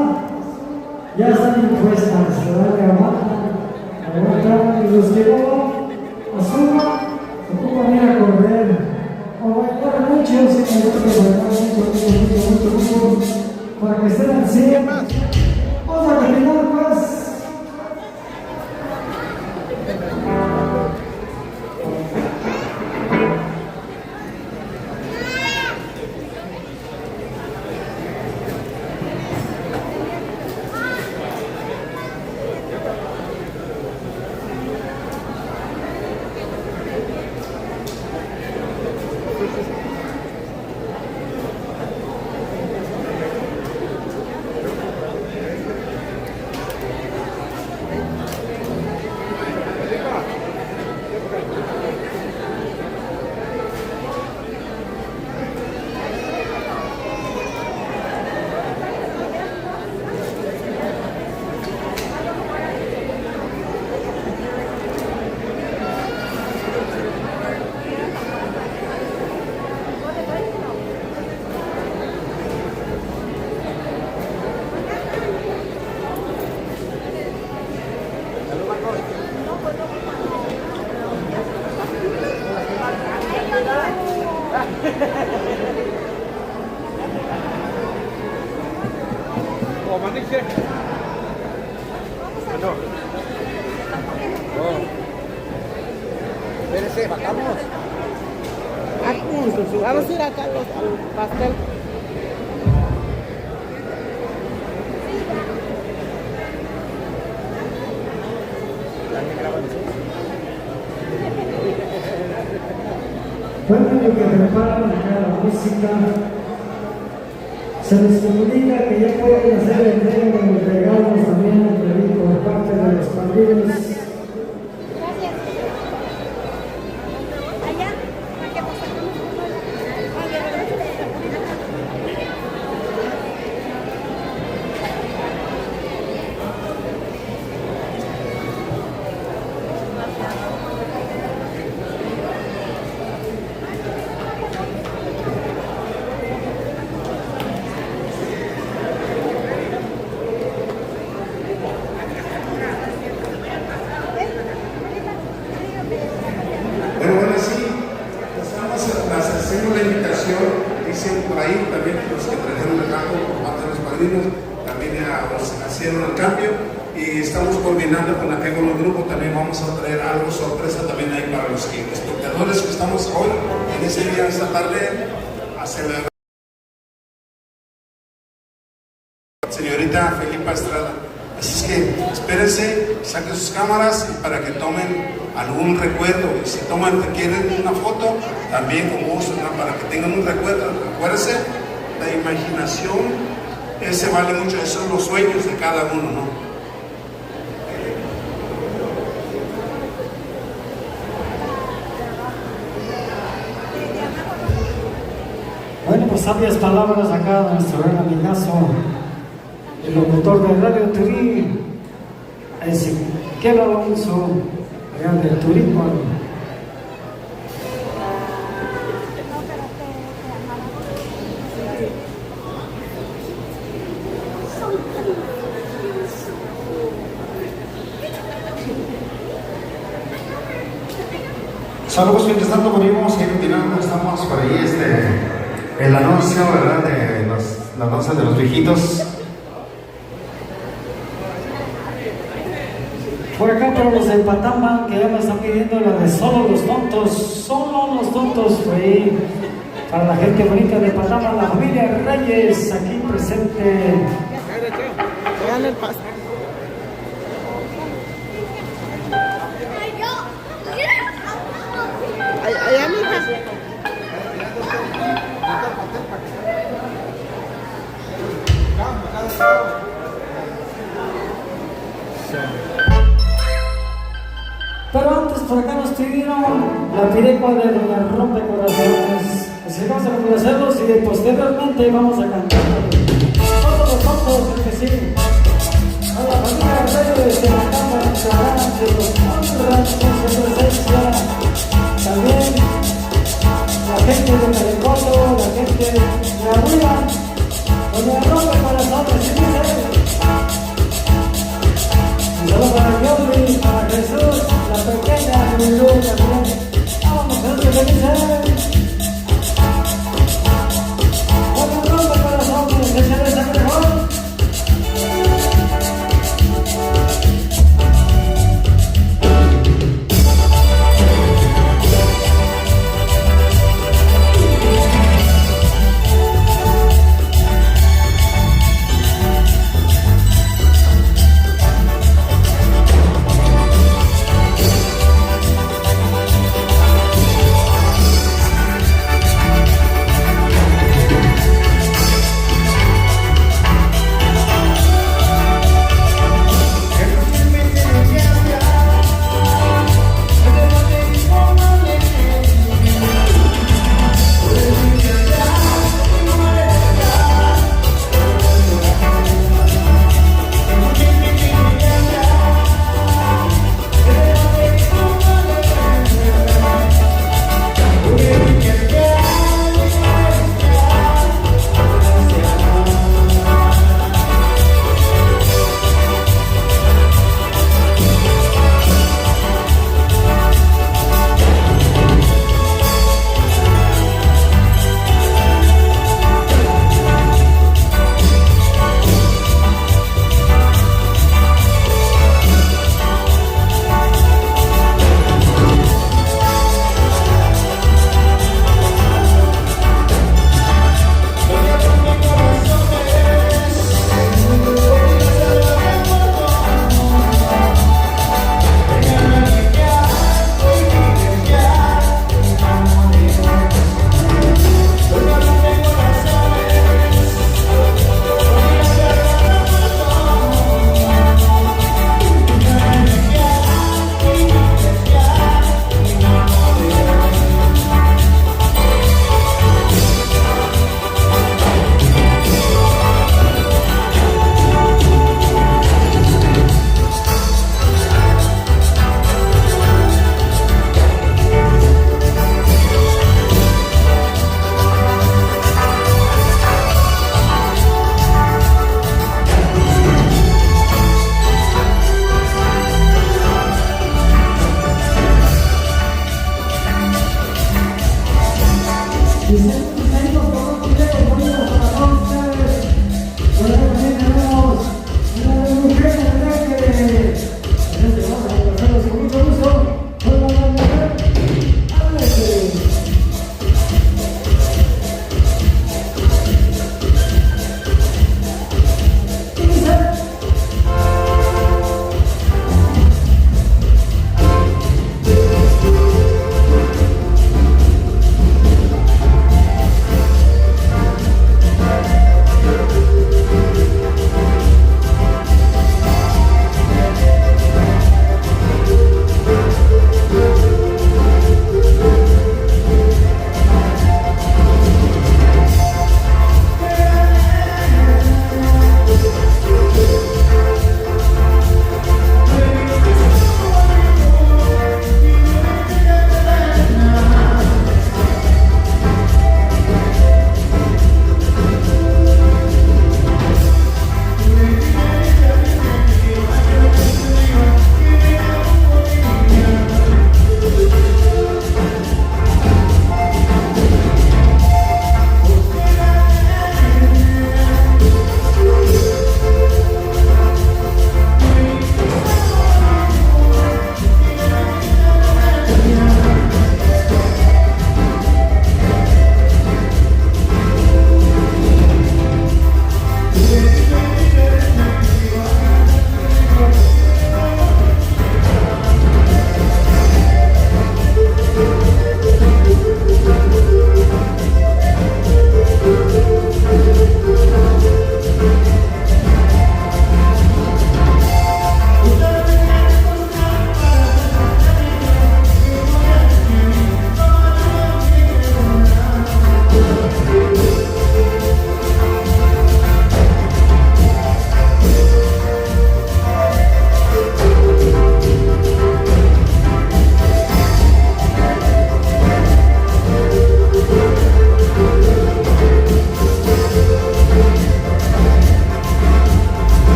ya están impuestas, ¿verdad? Que aguantan, y los que no van a Zumba ocupan ir a correr o bailar mucho, mucho, para que estén al 100. Vamos a terminar pues. Vamos a ir acá al pastel. Bueno, lo que preparan acá la música, se les comunica que ya pueden hacer el entrega de los regalos también por parte de los padrinos. También hicieron el cambio y estamos coordinando con aquel grupo. También vamos a traer algo sorpresa también ahí para los espectadores que estamos hoy en ese día, esta tarde, a celebrar señorita Felipa Estrada. Así es que espérense, saquen sus cámaras para que tomen algún recuerdo. Y si quieren una foto, también con gusto, ¿no? Para que tengan un recuerdo. Acuérdense, la imaginación, ese vale mucho, esos son los sueños de cada uno, ¿no? Bueno, pues sabias palabras acá de nuestro gran amigazo, el locutor de Radio Turí, Ezequiel Alonso, allá de Turismo. Saludos, mientras tanto venimos y continuando, estamos por ahí el anuncio, ¿verdad? La danza de los viejitos. Por acá para los de Patamba, que ya me están pidiendo la de Solo los Tontos, fue ahí para la gente bonita de Patamba, la familia Reyes, aquí presente. Allá, mija. Pero antes por acá nos pidieron la pirepa de Doña Rompecorazones. Así vamos a complacerlos y posteriormente vamos a cantar. Todos los tontos, el que sí. A la familia Reyes de la Cámara de los honras con su presencia. También la gente de Telecoto, la gente de la Rúa. que dice. Con el nombre corazón, que se les haga mejor.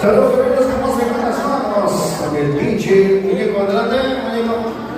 Saludos amigos, que más vamos con el pinche muñeco adelante, muñeco.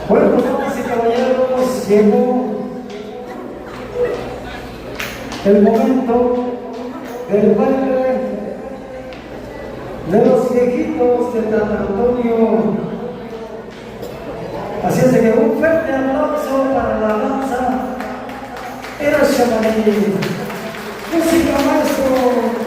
Bueno, pues damas y caballeros, llegó el momento del baile de los viejitos de San Antonio. Así es de que un fuerte aplauso para la danza Era Chamaní. Música, maestro.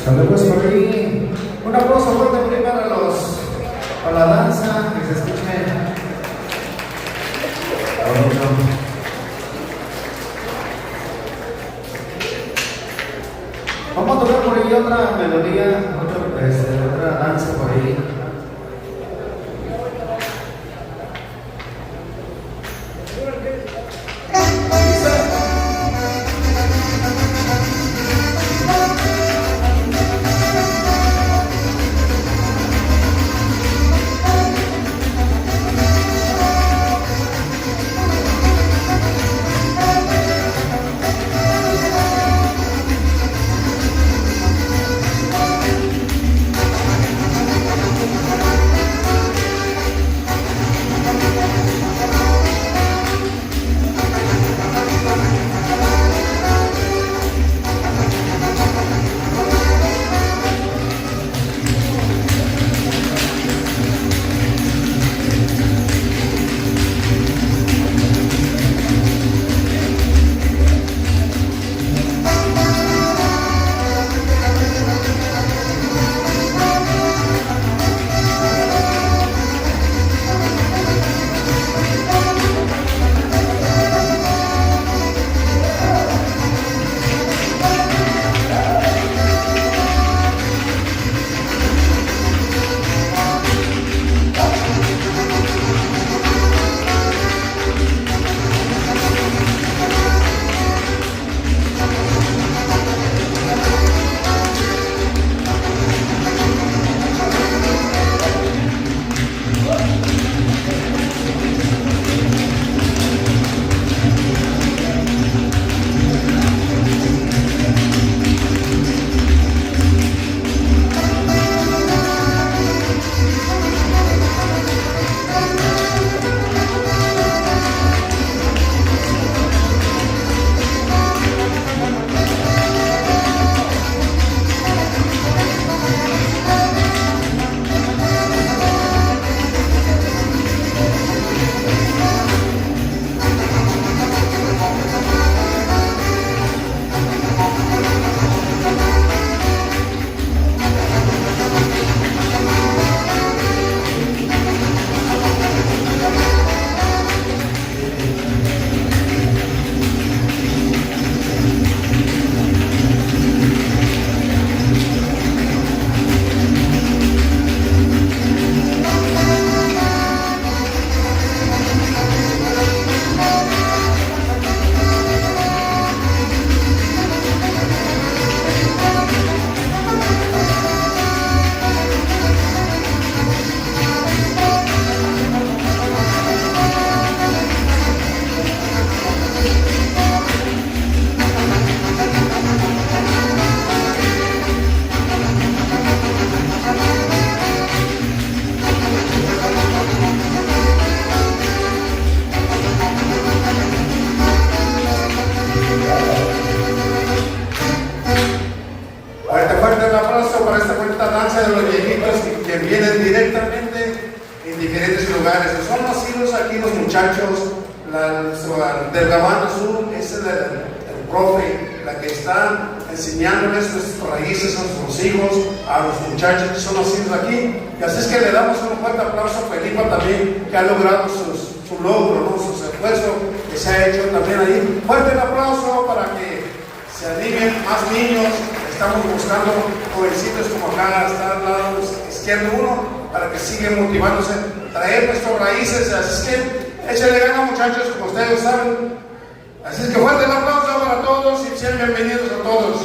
Saludos por ahí. Un aplauso fuerte por ahí para la danza, que se escuche bonito. Vamos a tocar por ahí otra melodía, otra danza por ahí. vienen directamente en diferentes lugares. Son nacidos aquí los muchachos, del Gabán Sur, es el profe, la que está enseñándoles nuestras raíces a nuestros hijos, a los muchachos que son nacidos aquí. Y así es que le damos un fuerte aplauso a Felipa también, que ha logrado su logro, ¿no? Su esfuerzo que se ha hecho también ahí. Fuerte el aplauso para que se animen más niños. Estamos buscando jovencitos como acá, está al lado izquierdo uno, para que sigan motivándose, traer nuestras raíces. Así es que échenle ganas, muchachos, como ustedes saben. Así es que fuerte el aplauso para todos y sean bienvenidos a todos.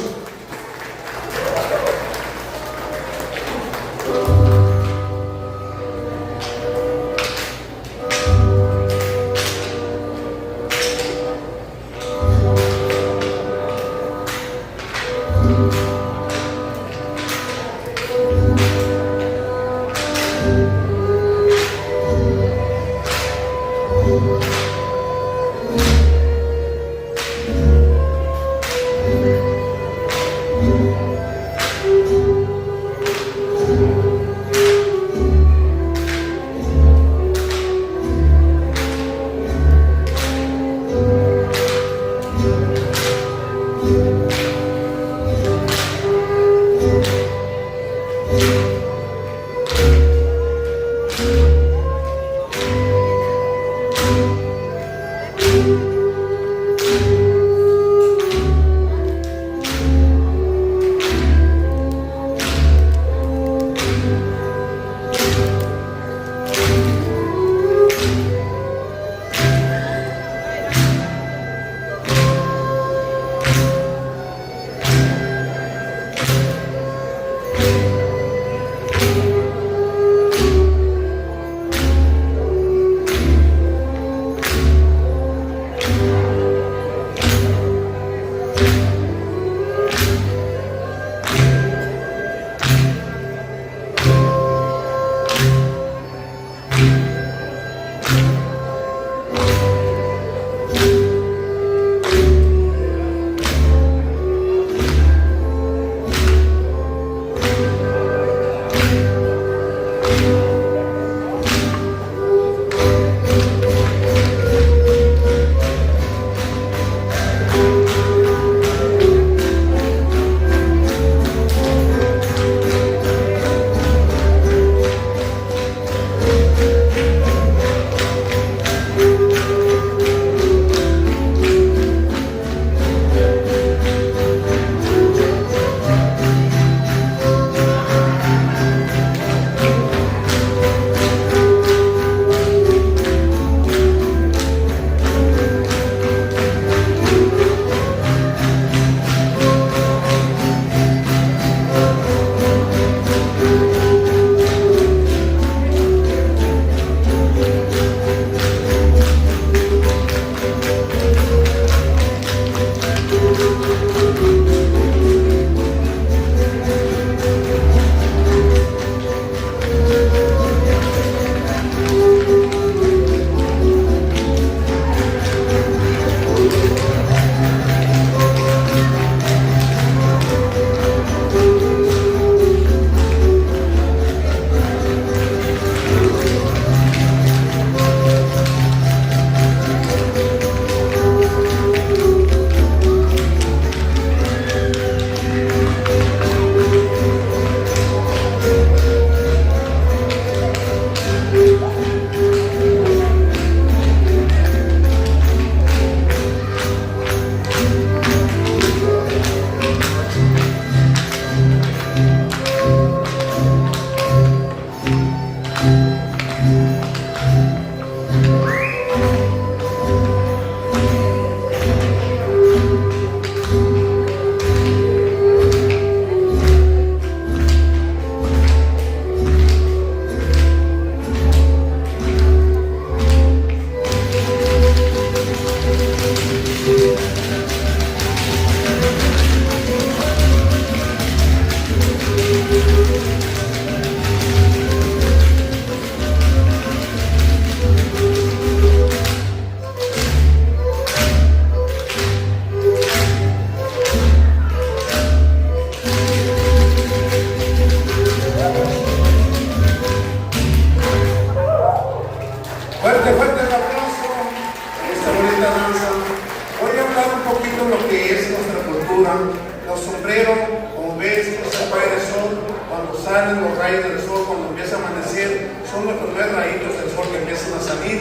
salen los rayos del sol, cuando empieza a amanecer, son los primeros rayitos del sol que empiezan a salir.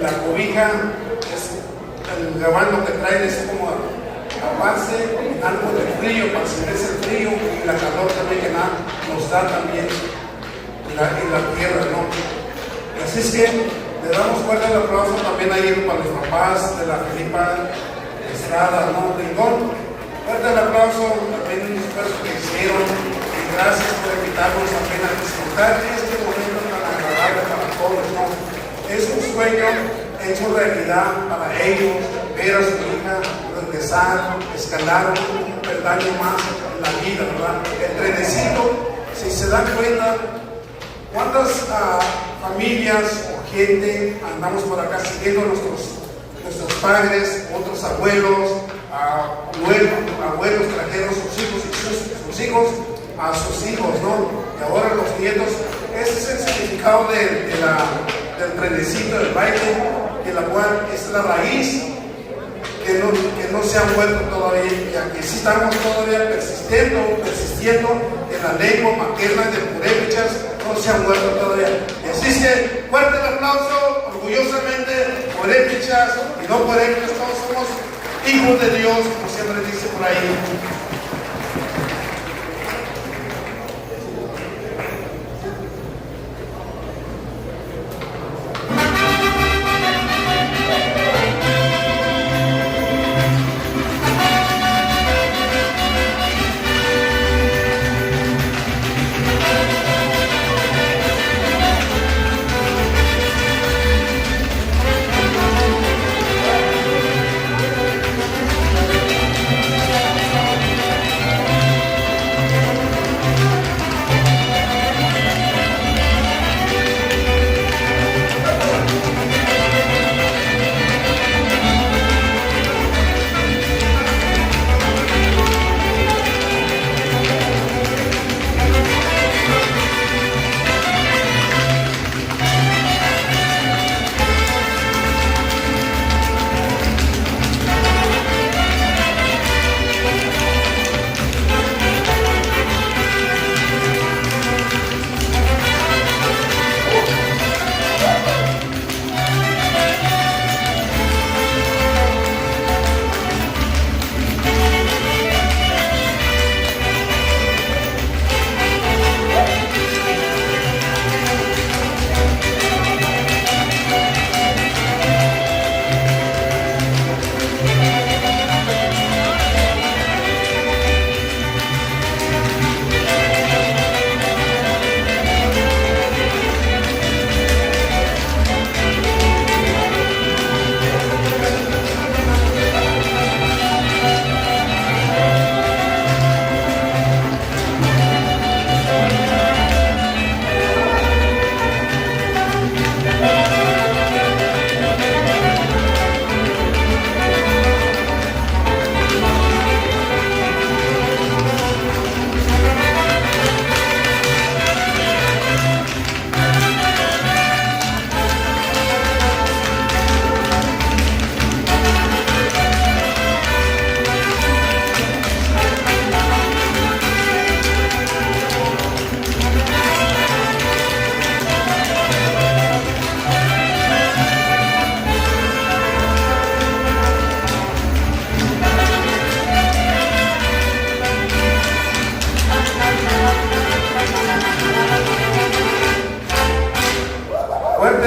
La cobija, el gabán que trae es como taparse algo de frío, para sentirse el frío y la calor también que nos da también la tierra, ¿no? Así es que le damos fuerte el aplauso también ahí para los papás de la Felipa Estrada, ¿no? Rincón. Fuerte el aplauso también un esfuerzo que hicieron y gracias por invitarnos también a disfrutar este momento tan agradable para todos, ¿no? Es un sueño hecho realidad para ellos, ver a su hija regresar, escalar un peldaño más en la vida, ¿verdad? El trenecito, si se dan cuenta, ¿cuántas familias o gente andamos por acá siguiendo a nuestros padres, otros abuelos, abuelos trajeron sus hijos y sus hijos a sus hijos, ¿no? Y ahora los nietos, ese es el significado del trenecito, del baile, que la cual es la raíz que no se ha muerto todavía, y aquí sí estamos todavía persistiendo en la lengua materna de purépechas, no se ha muerto todavía. Y así es que, fuerte el aplauso, orgullosamente, purépechas y no purépechas, todos somos hijos de Dios, como siempre dice por ahí.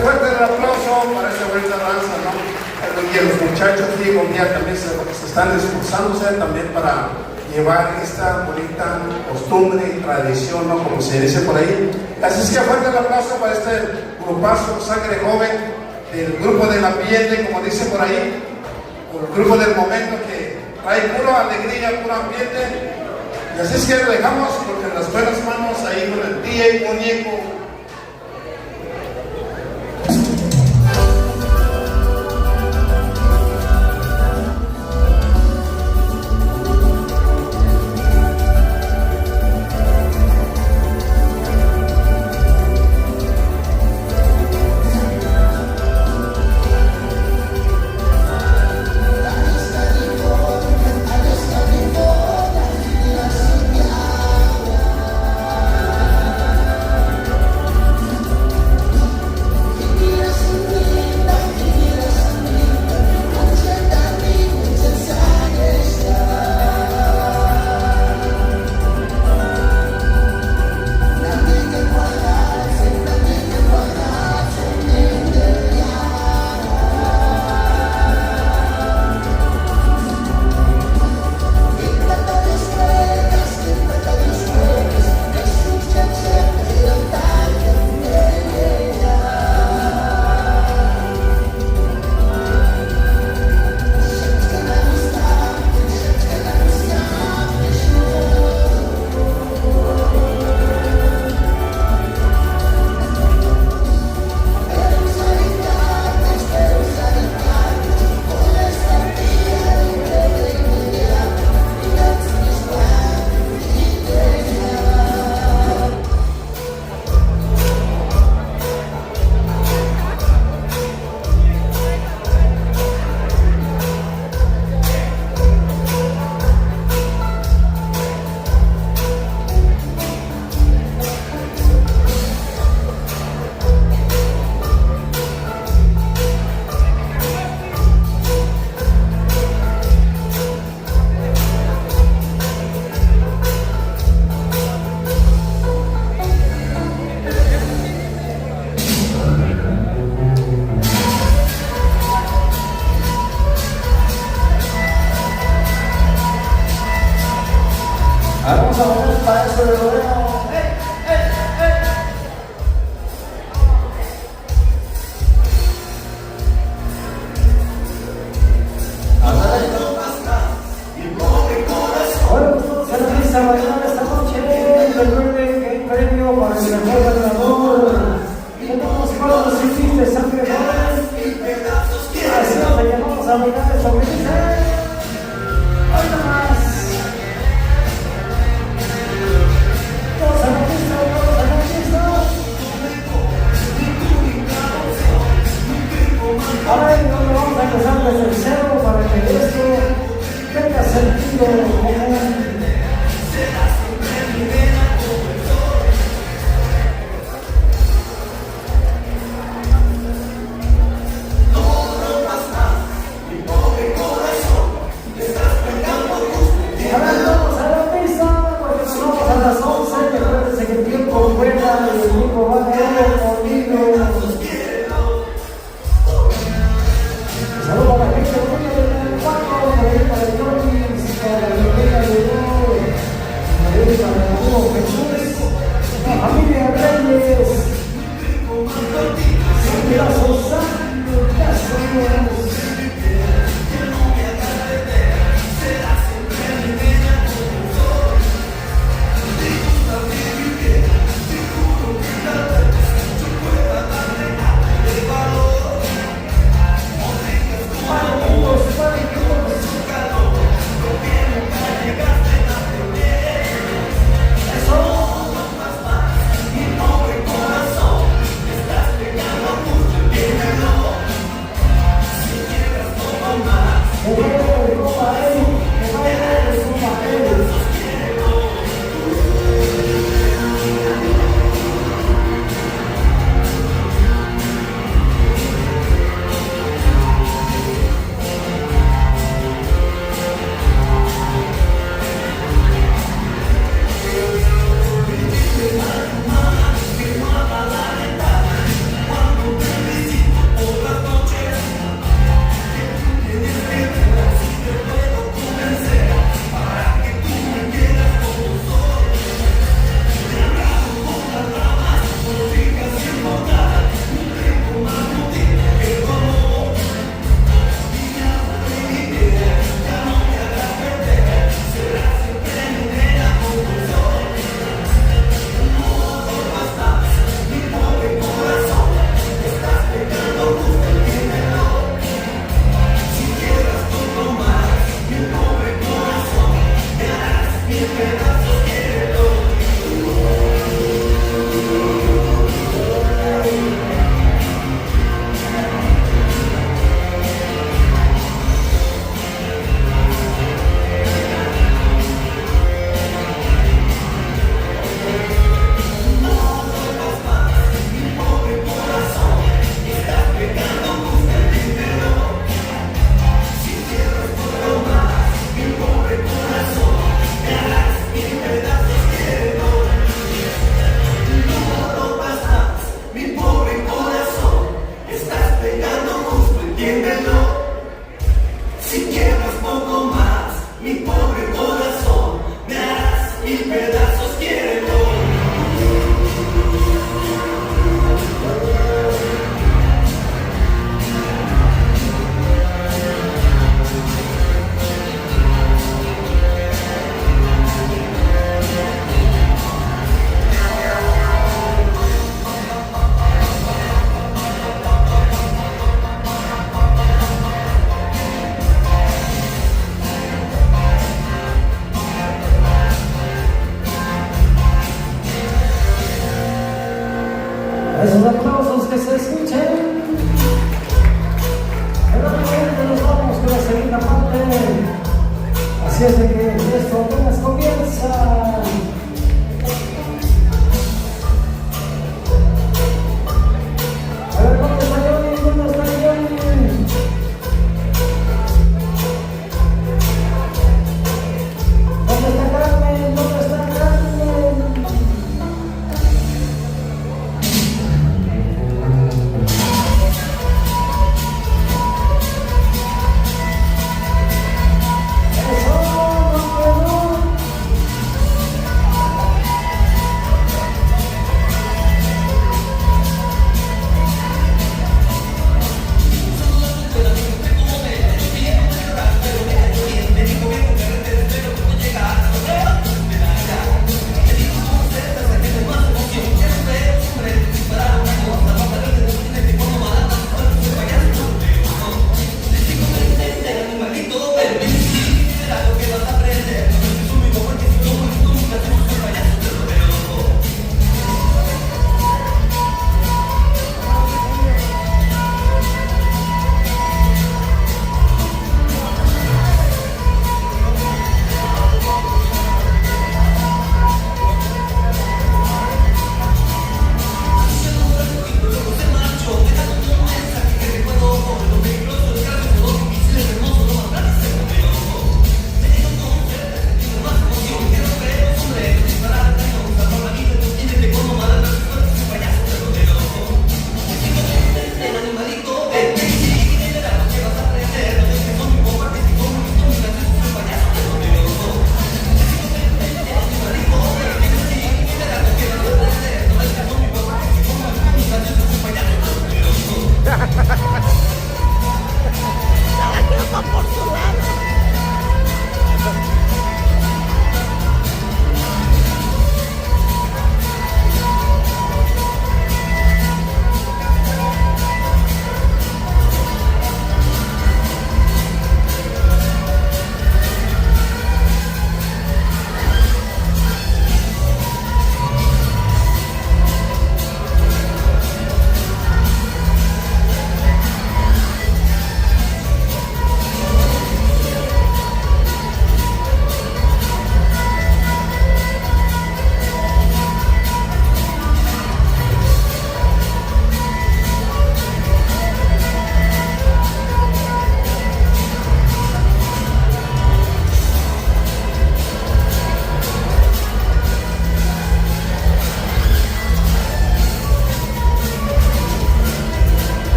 Fuerte el aplauso para esta bonita danza, ¿no? Y los muchachos de Gomía también se están esforzándose también para llevar esta bonita costumbre y tradición, ¿no? Como se dice por ahí. Así es que fuerte el aplauso para este grupazo Sangre Joven, del grupo del ambiente, como dice por ahí, o el grupo del momento que trae pura alegría, puro ambiente. Y así es que lo dejamos porque en las buenas manos ahí con el tía y muñeco. equipo Buena y el equipo Banero Molino. Saludos a la gente bonita del Paco, por ahí para el Jorgis, para la Lorena de Oro, para el amigo Jesús, la familia Reyes, Sandra Sosano, Casos. Esos aplausos que se escuchen. Realmente nos vamos con la segunda parte. Así es de que esto apenas comienza. A ver, ¿dónde está Johnny? ¿Dónde está Johnny? ¿Dónde está Carmen? ¿Dónde está Carmen?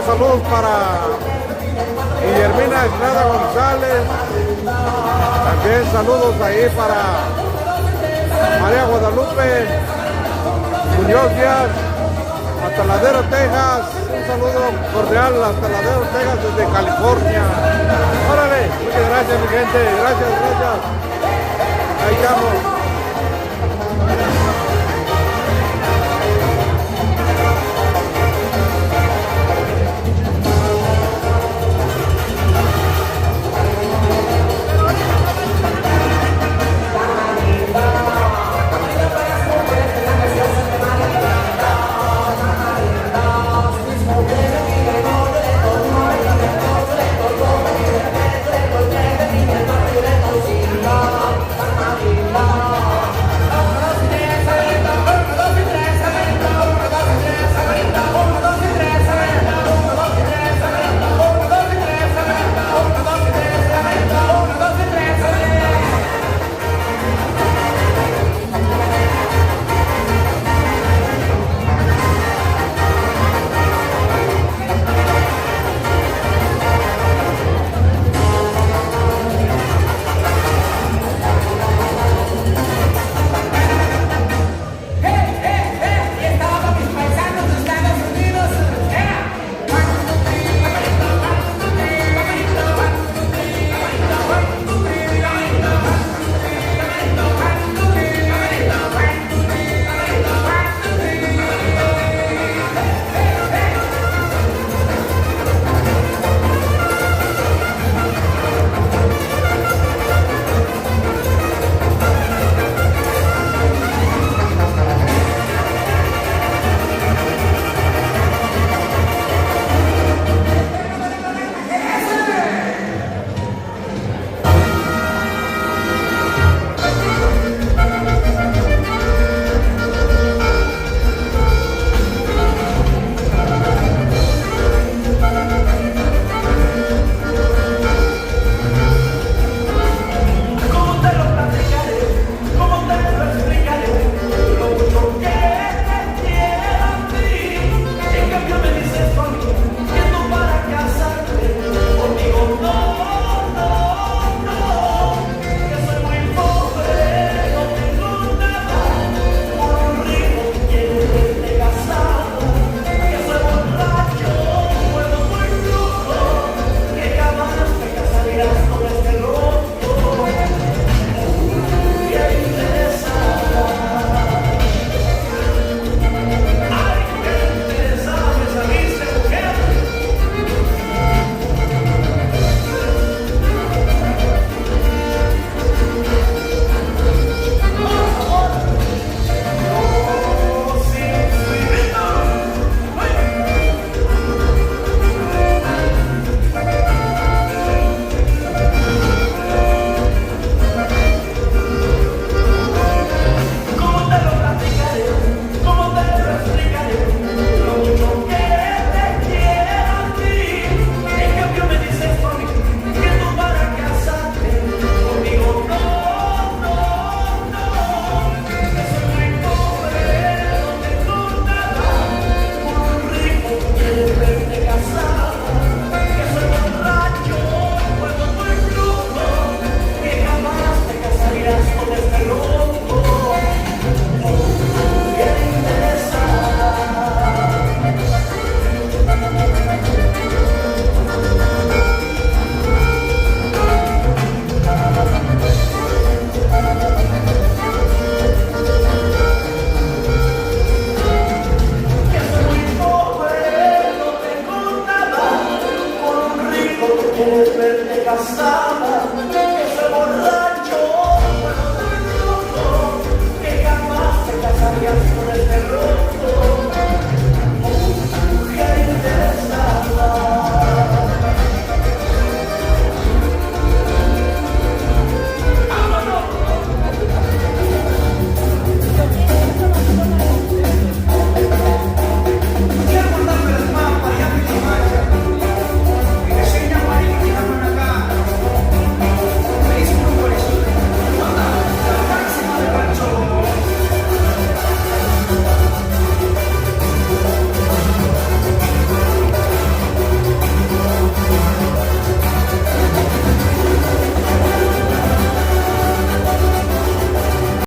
Unos saludos para Guillermina Estrada González. También saludos ahí para María Guadalupe Muñoz Díaz, hasta Ladero, Texas. Un saludo cordial hasta Ladero, Texas, desde California. Órale, muchas gracias mi gente, gracias. Ahí estamos.